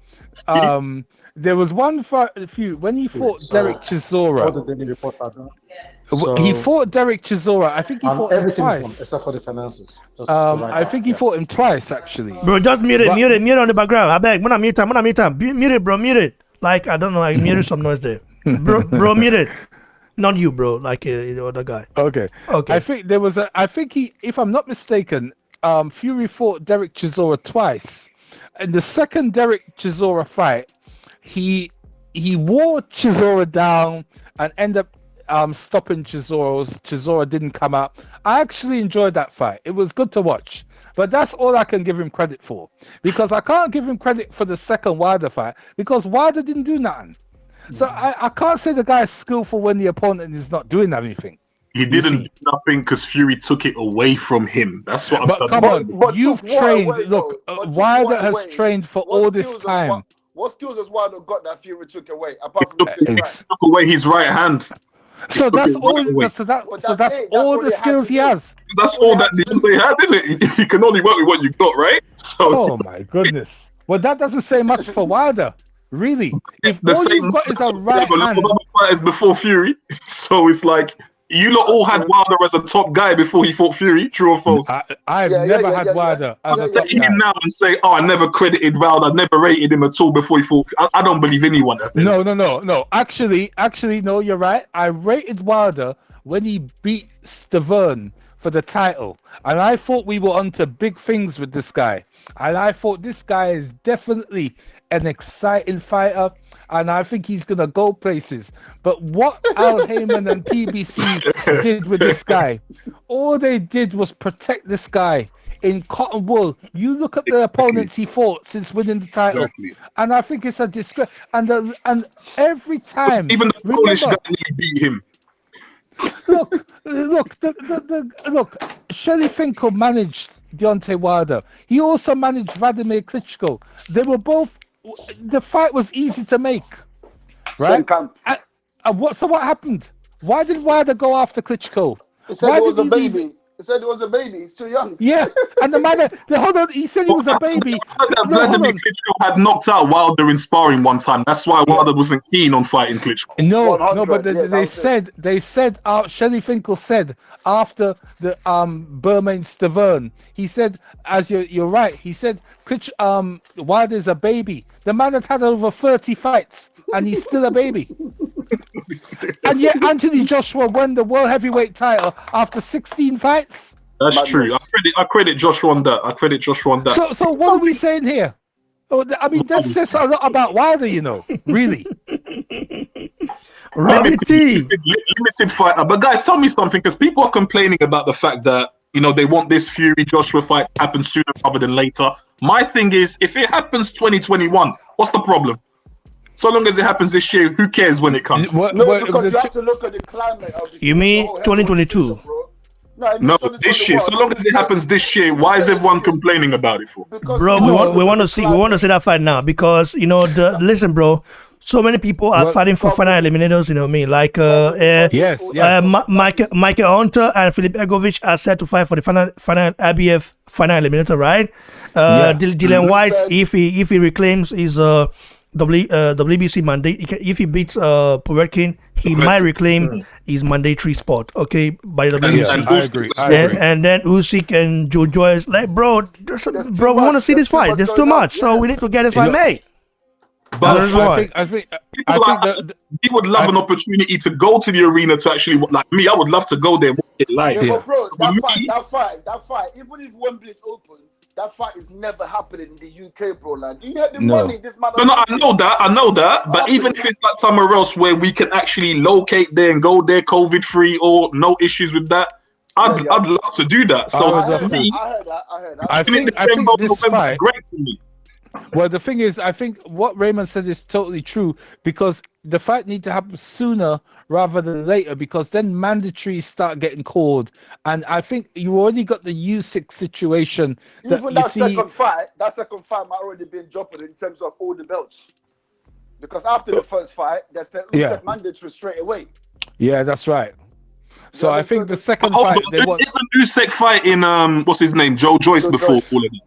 There was one fight when he fought Derek Chisora. He fought Derek Chisora. I think he fought him twice. Except for the finances. I think he fought him twice, actually. Bro, just mute it on the background. I beg. Mute it. Mute it, bro. Mute it. Like, I don't know. I muted some noise there. Bro, mute it. Not you, bro. Like the other guy. Okay. I think if I'm not mistaken, Fury fought Derek Chisora twice. In the second Derek Chisora fight, he wore Chisora down and ended up stopping Chisora didn't come out. I actually enjoyed that fight. It was good to watch. But that's all I can give him credit for. Because I can't give him credit for the second Wilder fight because Wilder didn't do nothing. So I can't say the guy's skillful when the opponent is not doing anything. He didn't do nothing because Fury took it away from him. That's what I'm saying. But you've trained. Look, Wilder has trained for all this time. What skills has Wilder got that Fury took away? Apart from he took away his right hand. So that's all. So that's all the skills he has. That's all that Deontay had, isn't it? You can only work with what you got, right? So. Oh my goodness. Well, that doesn't say much for Wilder, really. If the all same you've got is a right hand. Fighters before Fury, so it's like you lot all had Wilder as a top guy before he fought Fury. True or false? I've never had Wilder as a top guy. Now and say, I never credited Wilder, never rated him at all before he fought. I don't believe anyone that says. No. Actually, no. You're right. I rated Wilder when he beat Stavern for the title, and I thought we were onto big things with this guy. And I thought this guy is definitely an exciting fighter. And I think he's going to go places. But what Al Heyman and PBC did with this guy, all they did was protect this guy in cotton wool. You look at the opponents he fought since winning the title, and I think it's a disgrace. And every time... Even the Polish guy nearly beat him. Look. Shelly Finkel managed Deontay Wilder. He also managed Vladimir Klitschko. They were both. The fight was easy to make, right? Same camp. So what happened? Why did Wilder go after Klitschko? He said Why he was did a baby. He said he was a baby. He's too young. Yeah, and the man, hold on, he said he was a baby. Vladimir Klitschko had knocked out Wilder in sparring one time. That's why Wilder wasn't keen on fighting Klitschko. No, but they said Shelly Finkel said after the Bermain Stavern, he said, as you're right, he said Wilder's a baby. The man has had over 30 fights and he's still a baby. And yet Anthony Joshua won the world heavyweight title after 16 fights. That's true. I credit Joshua on that. So what are we saying here? I mean, that says a lot about Wilder, really. Limited fighter. But guys, tell me something, because people are complaining about the fact that they want this Fury Joshua fight to happen sooner rather than later. My thing is, if it happens 2021, what's the problem? So long as it happens this year, who cares when it comes? Because you have to look at the climate of the You mean 2022? No, this year. So long as it happens this year, why is everyone complaining about it for? Bro, we want to see that fight now because listen, bro. So many people are fighting for final eliminators. You know what I mean? Like Michael Hunter and Filip Egovic are set to fight for the final IBF final eliminator, right? Dylan White, if he reclaims his WBC mandate, if he beats Povetkin, he might reclaim his mandatory spot, okay, by the WBC. I agree. And then Usyk and Joe Joyce, like, bro, we want to see this fight. There's too much, so we need to get this fight made. But I think we would love an opportunity to go to the arena to actually, like me, I would love to go there and watch it live. Yeah, but bro, that fight, even if Wembley is open, that fight is never happening in the UK, bro. Like, do you have the money this man? No, I know that. But even if it's like somewhere else where we can actually locate there and go there COVID-free or no issues with that, I'd love to do that. So I heard that. I think this fight is great for me. Well, the thing is, I think what Raymond said is totally true, because the fight needs to happen sooner rather than later, because then mandatories start getting called. And I think you already got the Usyk situation. Even that second fight might already be in jeopardy in terms of all the belts. Because after the first fight, there's the Usyk mandatory straight away. Yeah, that's right. So I think the second fight... Isn't Usyk fighting, what's his name, Joe Joyce before all of that?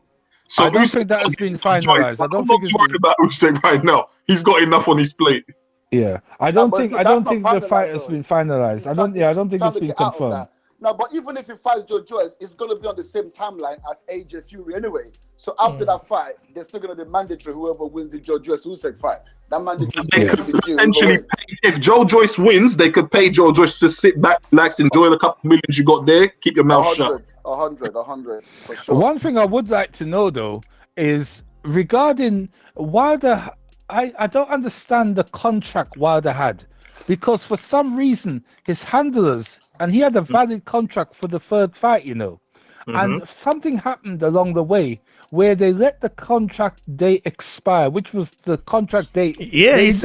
So I don't think that has been finalized. I'm not worried about Usyk right now. He's got enough on his plate. Yeah, I don't think the fight has been finalized. I don't think it's been confirmed. No, but even if he fights Joe Joyce, it's going to be on the same timeline as AJ Fury anyway. So after that fight, they're still going to be mandatory whoever wins the Joe Joyce Usyk fight. That mandatory. They could potentially pay, if Joe Joyce wins, they could pay Joe Joyce to sit back, relax, enjoy the couple millions you got there, keep your mouth shut. 100 for sure. One thing I would like to know though is regarding Wilder. I don't understand the contract Wilder had, because for some reason his handlers, and he had a valid contract for the third fight, and something happened along the way where they let the contract date expire, which was the contract date. Yeah, it's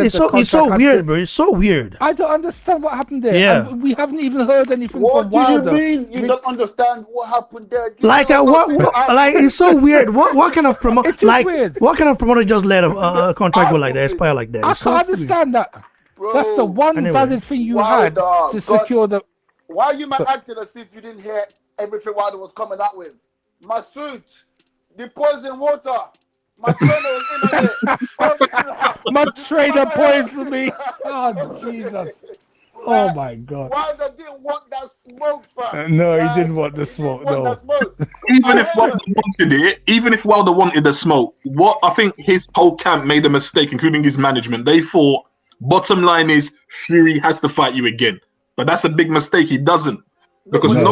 so weird, bro. It's so weird. I don't understand what happened there. Yeah, and we haven't even heard anything from Wilder. What do you mean? You don't understand what happened there? Like it's so weird. What kind of promoter? Weird. What kind of promoter just let a contract go like that, expire like that? I can't understand that. Bro, that's the one valid thing you had to secure the. Why are you acting as if you didn't hear everything Wilder was coming out with? My suit, the poison water, my trainer was in it. My trainer poisoned me. Oh Jesus! Oh my God! Wilder didn't want that smoke, fam. No, he didn't want the smoke. No. Even if Wilder wanted the smoke, what I think his whole camp made a mistake, including his management. They thought, bottom line is Fury has to fight you again, but that's a big mistake. He doesn't. Because they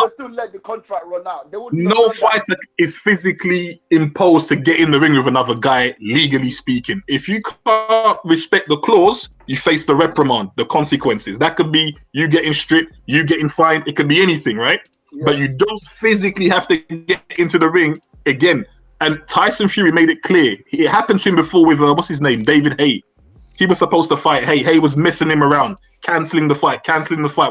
still let the contract run out. No fighter is physically imposed to get in the ring with another guy, legally speaking. If you can't respect the clause, you face the reprimand, the consequences. That could be you getting stripped, you getting fined. It could be anything, right? Yeah. But you don't physically have to get into the ring again. And Tyson Fury made it clear. It happened to him before with, what's his name? David Haye. He was supposed to fight Hay. Hay was messing him around, cancelling the fight.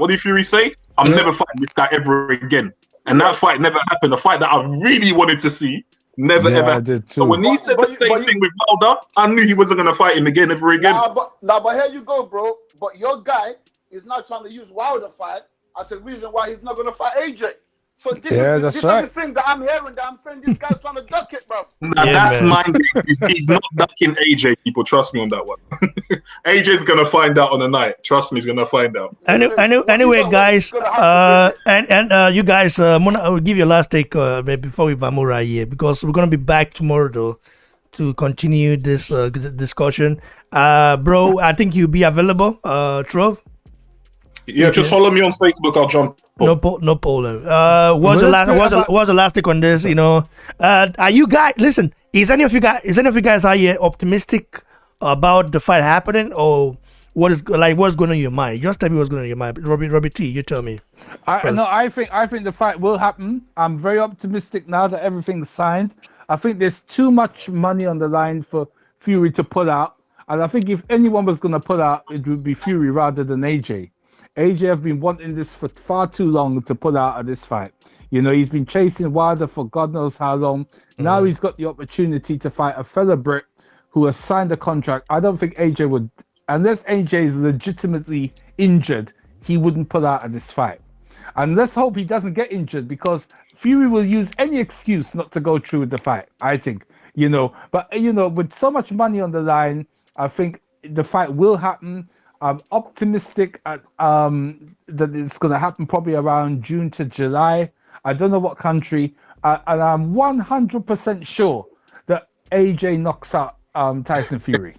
What did Fury say? I'm never fighting this guy ever again. And that fight never happened. The fight that I really wanted to see never ever happened. So when he said the same thing with Wilder, I knew he wasn't going to fight him again ever again. But here you go, bro. But your guy is not trying to use Wilder fight as a reason why he's not going to fight AJ. So this is the thing that I'm hearing, that I'm saying this guy's trying to duck it, bro. That's mind games. He's not ducking AJ, people. Trust me on that one. AJ's going to find out on the night. Trust me, he's going to find out. Anyway, guys, you guys, Mona, I'll give you a last take before we Vamura here, because we're going to be back tomorrow, though, to continue this discussion. Bro, I think you'll be available, Trove? Yeah, just follow me on Facebook. I'll jump. No problem. What's the last take on this? You know, are you guys? Listen, is any of you guys out here optimistic about the fight happening, or what's going on in your mind? Just tell me what's going on in your mind. Robbie T, you tell me. I think the fight will happen. I'm very optimistic now that everything's signed. I think there's too much money on the line for Fury to pull out, and I think if anyone was going to pull out, it would be Fury rather than AJ. AJ have been wanting this for far too long to pull out of this fight. You know, he's been chasing Wilder for God knows how long. Now he's got the opportunity to fight a fellow Brit who has signed a contract. I don't think AJ would, unless AJ is legitimately injured, he wouldn't pull out of this fight. And let's hope he doesn't get injured, because Fury will use any excuse not to go through with the fight, I think. You know, but, you know, with so much money on the line, I think the fight will happen. I'm optimistic that it's going to happen probably around June to July. I don't know what country. And I'm 100% sure that AJ knocks out Tyson Fury.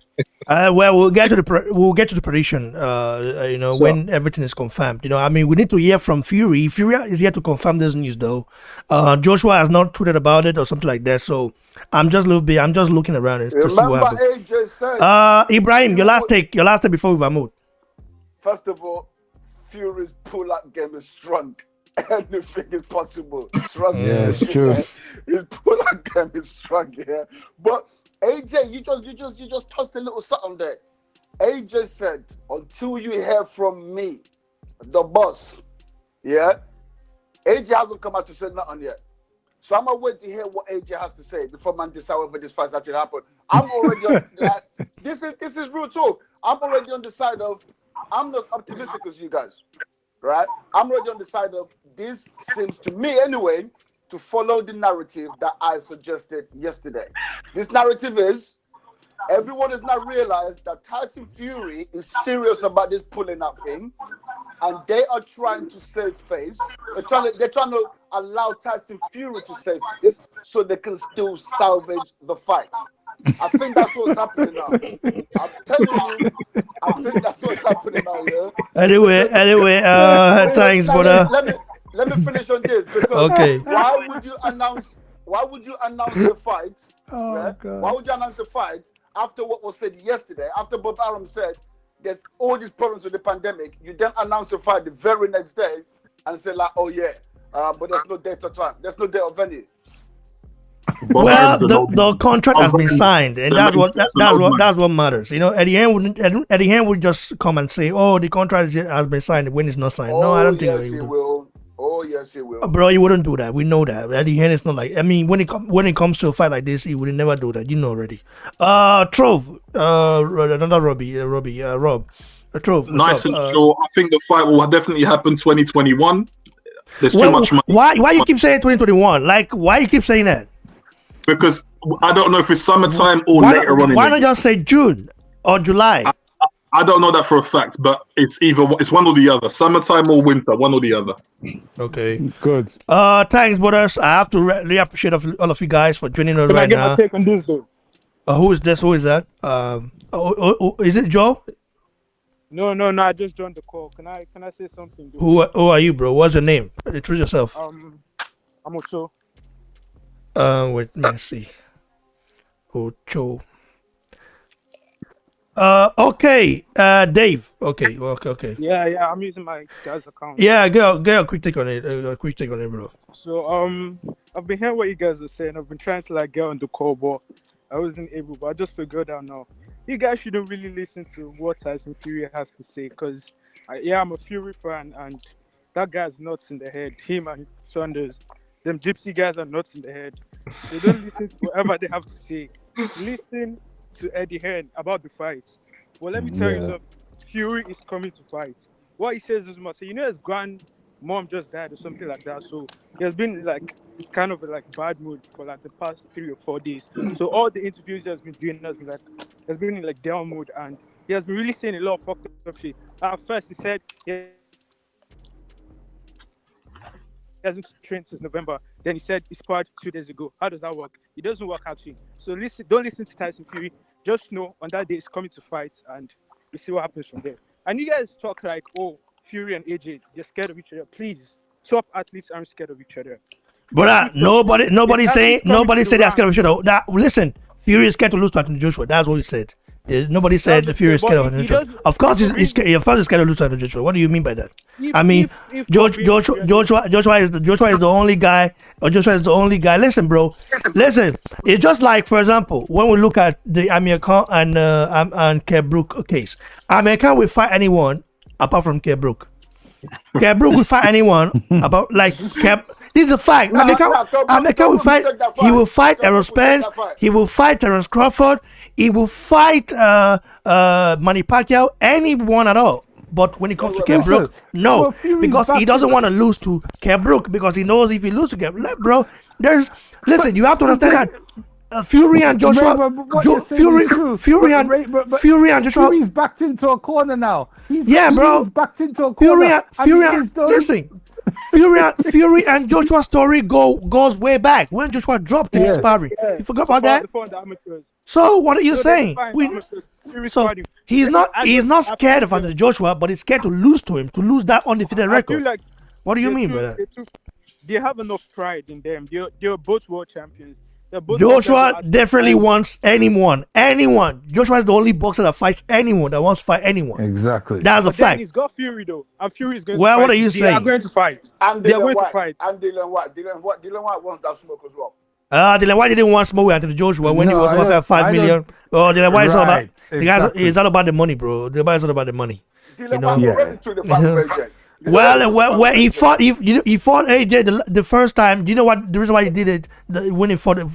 Well, we'll get to the prediction. You know, when everything is confirmed. You know, I mean, we need to hear from Fury. Fury is here to confirm this news, though. Joshua has not tweeted about it or something like that. So I'm just looking around to see what happens. AJ said, Ibrahim, your last take before we move. First of all, Fury's pull-up game is strong. Anything is possible. Trust me. It's true. His pull-up game is strong, yeah. But AJ, you just touched a little something there. AJ said, until you hear from me, the boss, yeah, AJ hasn't come out to say nothing yet. So I'm gonna wait to hear what AJ has to say before man decide whether this fight actually happened. I'm already on, this is real talk. I'm already on the side of, I'm not optimistic as you guys, right? I'm already on the side of, this seems to me anyway to follow the narrative that I suggested yesterday. This narrative is, everyone has now realized that Tyson Fury is serious about this pulling up thing, and they are trying to save face. They're trying to allow Tyson Fury to save face so they can still salvage the fight. I think that's what's happening now. I'm telling you, I think that's what's happening now, yeah? Anyway, thanks, brother. Let me finish on this, because why would you announce the fight? God. Why would you announce the fight after what was said yesterday? After Bob Arum said there's all these problems with the pandemic, you then announce the fight the very next day and say like, oh yeah, but there's no date or time, there's no date or venue. Well, the contract has been signed, and that's what matters. You know, at the end, we just come and say, "Oh, the contract has been signed," when it's not signed. No, I don't think he will. Oh yes, he will. Bro, he wouldn't do that. We know that. At the end, it's not like, I mean, when it comes to a fight like this, he would never do that. You know already. Trove, another Rob. Trove. Nice and short. I think the fight will definitely happen 2021. There's too much money. Why you keep saying 2021? Like, why you keep saying that? Because I don't know if it's summertime or later on. Why not just say June or July? I don't know that for a fact, but it's one or the other, summertime or winter, one or the other. Okay, good. Thanks, brothers. I have to really appreciate all of you guys for joining us right now. Can I get my take on this, though? Who is this? Who is that? Is it Joe? No. I just joined the call. Can I say something? Dude? Who are you, bro? What's your name? Introduce yourself. I'm Ocho. Wait, let me see. Ocho. Okay. Dave. Okay. Yeah. I'm using my guy's account. Yeah, get a quick take on it. Bro. So I've been hearing what you guys are saying. I've been trying to get on the call, but I wasn't able. But I just figured out now. you guys shouldn't really listen to what Tyson Fury has to say, because I'm a Fury fan, and that guy's nuts in the head. Him and Saunders, them gypsy guys are nuts in the head. So don't listen to whatever they have to say. Listen to Eddie Hearn about the fight. Well, let me tell you something. Fury is coming to fight. What he says is much. His grandmom just died or something like that. So he has been like kind of like bad mood for like the past 3 or 4 days. So all the interviews he has been doing has been in like down mood, and he has been really saying a lot of fucked up shit. At first he said he hasn't trained since November. Then he said he sparred 2 days ago. How does that work? It doesn't work actually. So don't listen to Tyson Fury. Just know on that day he's coming to fight, and we see what happens from there. And you guys talk like, oh, Fury and AJ, they're scared of each other. Please, top athletes aren't scared of each other. But nobody said they're scared of each other. Now, listen, Fury is scared to lose to Anthony Joshua. That's what he said. Nobody said the Fury is scared of Anthony Joshua. Of course, he's scared to lose to Anthony Joshua. What do you mean by that? Joshua is the only guy. Or Joshua is the only guy. Listen, bro. Listen. It's just like, for example, when we look at the Amir Khan and Kell Brook case. Amir Khan will fight anyone apart from Kell Brook. Kell Brook will fight anyone about like Kell. This is a fact. Amir Khan will fight. He will fight Errol Spence. He will fight Terence Crawford. He will fight Manny Pacquiao. Anyone at all. But when it comes to Kell Brook, no, because he doesn't want to lose to Kell Brook, because he knows if he loses to Kell Brook, bro, listen, you have to understand that Fury and Joshua, Fury and Joshua. Fury's backed into a corner now. He's backed into a corner. Fury and Joshua's story goes way back when Joshua dropped him in sparring. You forgot about that? So what are you saying? So he's not scared of Anthony Joshua, but he's scared to lose to him, to lose that undefeated record. Like what do you mean by that? They have enough pride in them. They're both world champions. Joshua definitely wants anyone. Joshua is the only boxer that fights anyone, that wants to fight anyone. Exactly. That's a fact. He's got Fury though, and Fury is going to fight. fight. What are you saying? They are going to fight. And they are going to fight. And Dylan White. Dylan White wants that smoke as well. Dylan White didn't want smoke with Anthony Joshua when he was worth 5 million. Oh, Dylan White is all about the guys. It's all about the money, bro. Dylan White is all about the money. Dylan White already took the fight. Well, he fought AJ the first time. Do you know what the reason why he did it? When he fought him,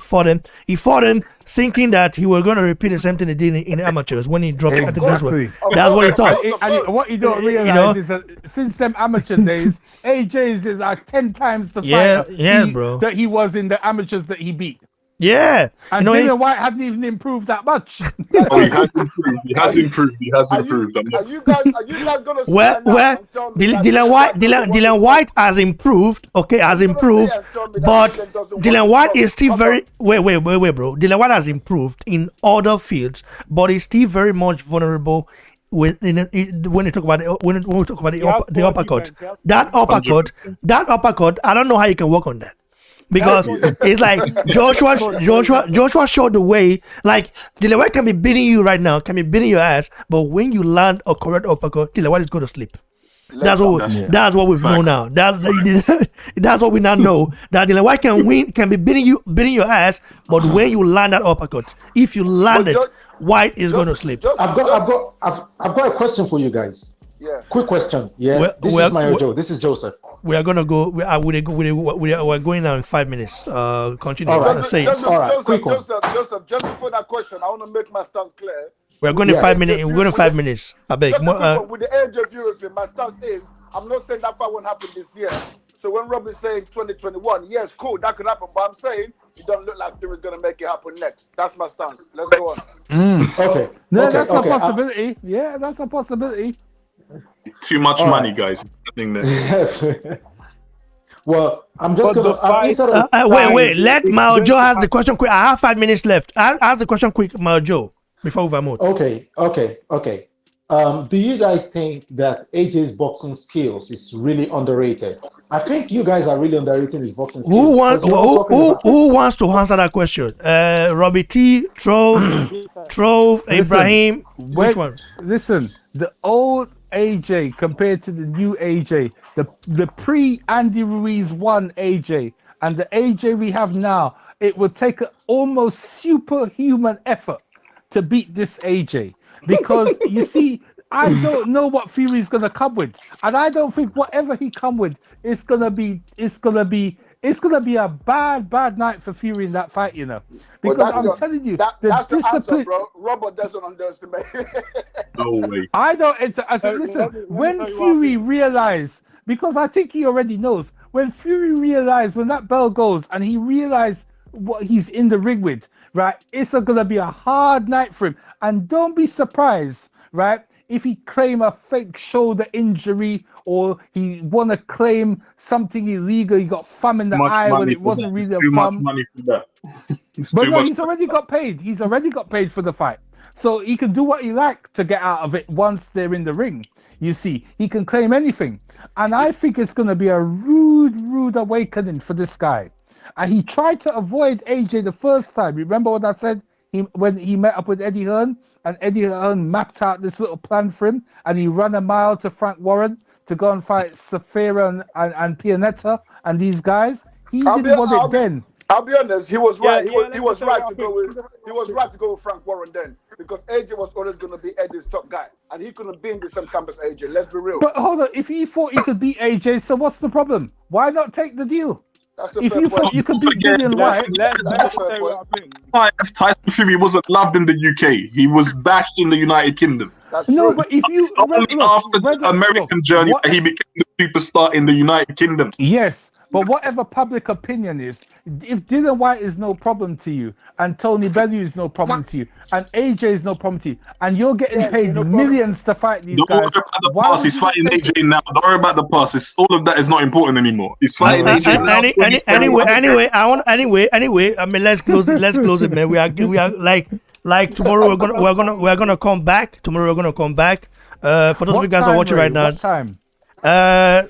he fought him thinking that he was going to repeat the same thing he did in the amateurs when he dropped at the Joshua. That's what he thought. And what you don't realize is that since them amateur days, AJ's is like 10 times the fighter that he was in the amateurs that he beat. Yeah, and Dylan White hasn't even improved that much. Oh, he has improved. He has improved. Are you guys gonna? Dylan White has improved. Okay, has improved, but Dylan White is still very. Wait, bro. Dylan White has improved in other fields, but he's still very much vulnerable. When we talk about the uppercut, that uppercut, I don't know how you can work on that. Because it's like Joshua showed the way. Like Dylan White can be beating you right now, can be beating your ass, but when you land a correct uppercut, Dylan White is going to sleep. That's what we've known now. That's what we now know, that Dylan White can be beating your ass, but when you land that uppercut, if you land it, White is going to sleep. I've got a question for you guys. Yeah. Quick question. Yeah. This is my Joe. This is Joseph. We are gonna go. We're going now in 5 minutes. Continue. All right. Joseph, just before that question, I want to make my stance clear. We're going to 5 minutes. We're going to 5 minutes. I beg. With the AJ Fury thing, my stance is I'm not saying that fight won't happen this year. So when Rob is saying 2021, yes, cool, that could happen. But I'm saying it don't look like Fury's gonna make it happen next. That's my stance. Let's go on. Okay. That's a possibility. Yeah, that's a possibility. Too much money, guys. It's happening there. Well, I'm just gonna. Wait. Let Mao Joe ask the question quick. I have 5 minutes left. I'll ask the question quick, Mao Joe, before we move. Okay. Do you guys think that AJ's boxing skills is really underrated? I think you guys are really underrating his boxing skills. Who wants to answer that question? Robbie T, Trove, Ibrahim. Which one? Listen, the old AJ compared to the new AJ, the pre-Andy Ruiz 1 AJ and the AJ we have now, it would take an almost superhuman effort to beat this AJ because you see, I don't know what Fury's gonna come with, and I don't think whatever he come with is gonna be a bad night for Fury in that fight, you know. Because I'm telling you, that's the answer, bro. Robert doesn't underestimate. No way. I don't. Listen, when Fury realized, because I think he already knows, when Fury realized, when that bell goes and he realized what he's in the ring with, right? It's gonna be a hard night for him, and don't be surprised, right? If he claim a fake shoulder injury or he want to claim something illegal, he got thumb in the eye when it wasn't really a too much thumb. money for that. But no, he's already got paid. He's already got paid for the fight. So he can do what he like to get out of it once they're in the ring. You see, he can claim anything. And I think it's going to be a rude awakening for this guy. And he tried to avoid AJ the first time. Remember what I said? When he met up with Eddie Hearn, and Eddie Hearn mapped out this little plan for him, and he ran a mile to Frank Warren to go and fight Safira and Pianetta and these guys. He didn't want it then. I'll be honest, he was right. He was right to go with Frank Warren then, because AJ was always going to be Eddie's top guy, and he couldn't be in the same camp as AJ. Let's be real. But hold on, if he thought he could beat AJ, so what's the problem? Why not take the deal? That's a If fair you point. thought you could beat Dillian White, That's a fair point. Tyson Fury wasn't loved in the UK. He was bashed in the United Kingdom. That's no, true. but if you It's only after the American journey that he became the superstar in the United Kingdom. yes, but whatever public opinion is, if Dylan White is no problem to you, and Tony Bellew is no problem to you, and AJ is no problem to you, and you're getting paid millions to fight these Don't guys, worry about the why past. would He's you fighting take it? AJ now. Don't worry about the past. All of that is not important anymore. He's fighting AJ now. Anyway. I mean, let's close it. Let's close it, man. We are like tomorrow. We're gonna come back. Tomorrow we're gonna come back. For those of you guys who are watching right now, What time?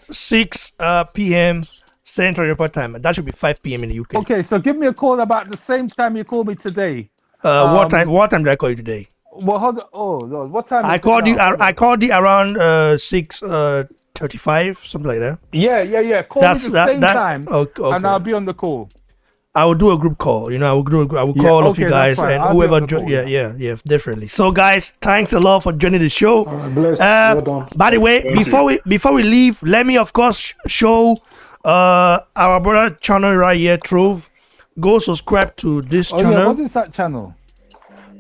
6 p.m. Central European time. That should be 5 p.m. in the UK. Okay, so give me a call about the same time you called me today. What time? What time did I call you today? Well, hold on. Oh, Lord. What time? I is it called you. now? I called you around 6:35, something like that. Yeah. Call me the same time, Okay. and I'll be on the call. I will do a group call. You know, I will call all of you guys that's fine. and I'll be whoever. on the call, Yeah, definitely. So, guys, thanks a lot for joining the show. Bless. Well done. By the way, before we leave, let me of course show our brother channel right here, Trove. Go subscribe to this Oh yeah, channel. what is that channel?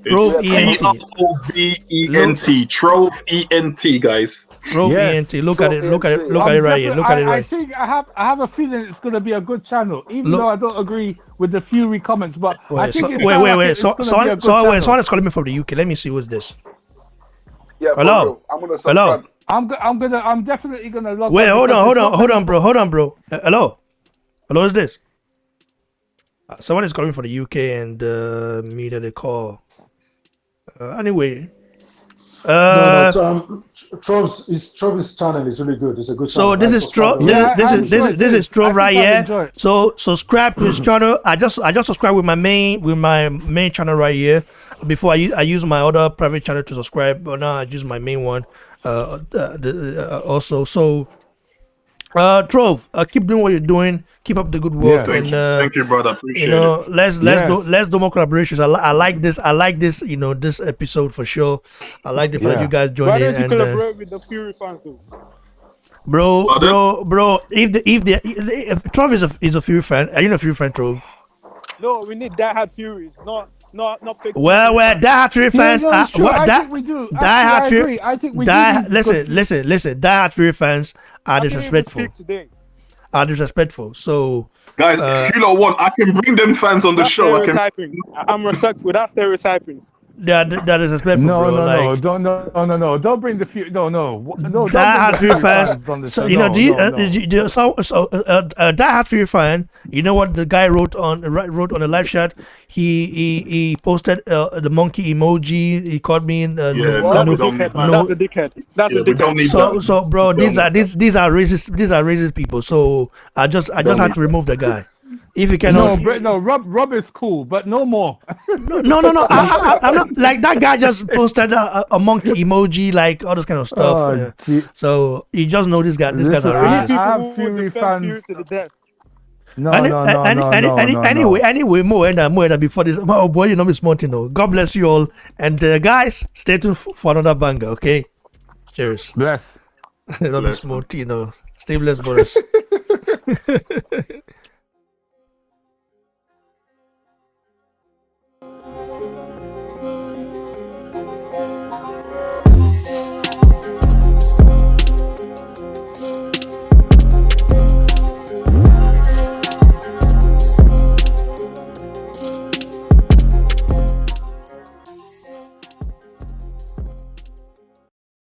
Trove ENT. T-R-O-V-E-N-T. Trove E-N-T, guys. Trove Yes. ENT. Look at it right here. Look at it I right. think I have a feeling it's gonna be a good channel, even though I don't agree with the Fury comments. But I think it's Wait. So Someone is calling me from the UK. Let me see what's this. Yeah, Hello? for real. I'm gonna subscribe. Hello. I'm definitely gonna log. Wait, on hold on, bro. Hello, who's this? Someone is calling from the UK and me that they call. Anyway, Trove's channel is really good. It's a good so channel. this is Trove. This is Trove right here. it. So subscribe to his channel. I just subscribed with my main channel right here. Before I use my other private channel to subscribe, but now I use my main one. Also, so Trove, keep doing what you're doing. Keep up the good work. Yeah. And Thank you, brother. Appreciate you know, it. let's do more collaborations. I like this. You know, this episode for sure. I like the fact that you guys Why joined in don't you and collaborate with the Fury fans, though? bro. If Trove is a Fury fan, are you a Fury fan, Trove? No, we need diehard Furies, not fake. Well, diehard Fury fans. I think we do. Diehard Fury. I think we Listen. Diehard Fury fans are disrespectful. Today. So, Guys, if you lot want, I can bring them fans on the That's show. stereotyping. I'm respectful. That's stereotyping. that is disrespectful, bro. No, don't bring the Fury. No. Diehard Fury fans. So, you know, diehard Fury fan. You know what the guy wrote on the live chat? He posted the monkey emoji. He called me in. That's a dickhead. That's a dickhead. So, bro, these are racist. These are racist people. So I just had to remove the guy. If you cannot, Rob is cool, but no more. no. I'm not like that guy. Just posted a monkey emoji, like all this kind of stuff. So you just know this guy. These guys are racist. I have Fury fans. Fury to the death. No, no. Anyway, more than before this. Oh boy, you know me smart, you know. God bless you all, and guys, stay tuned for another banger. Okay, cheers. Bless. Not be smart, you know. Stay blessed, brothers.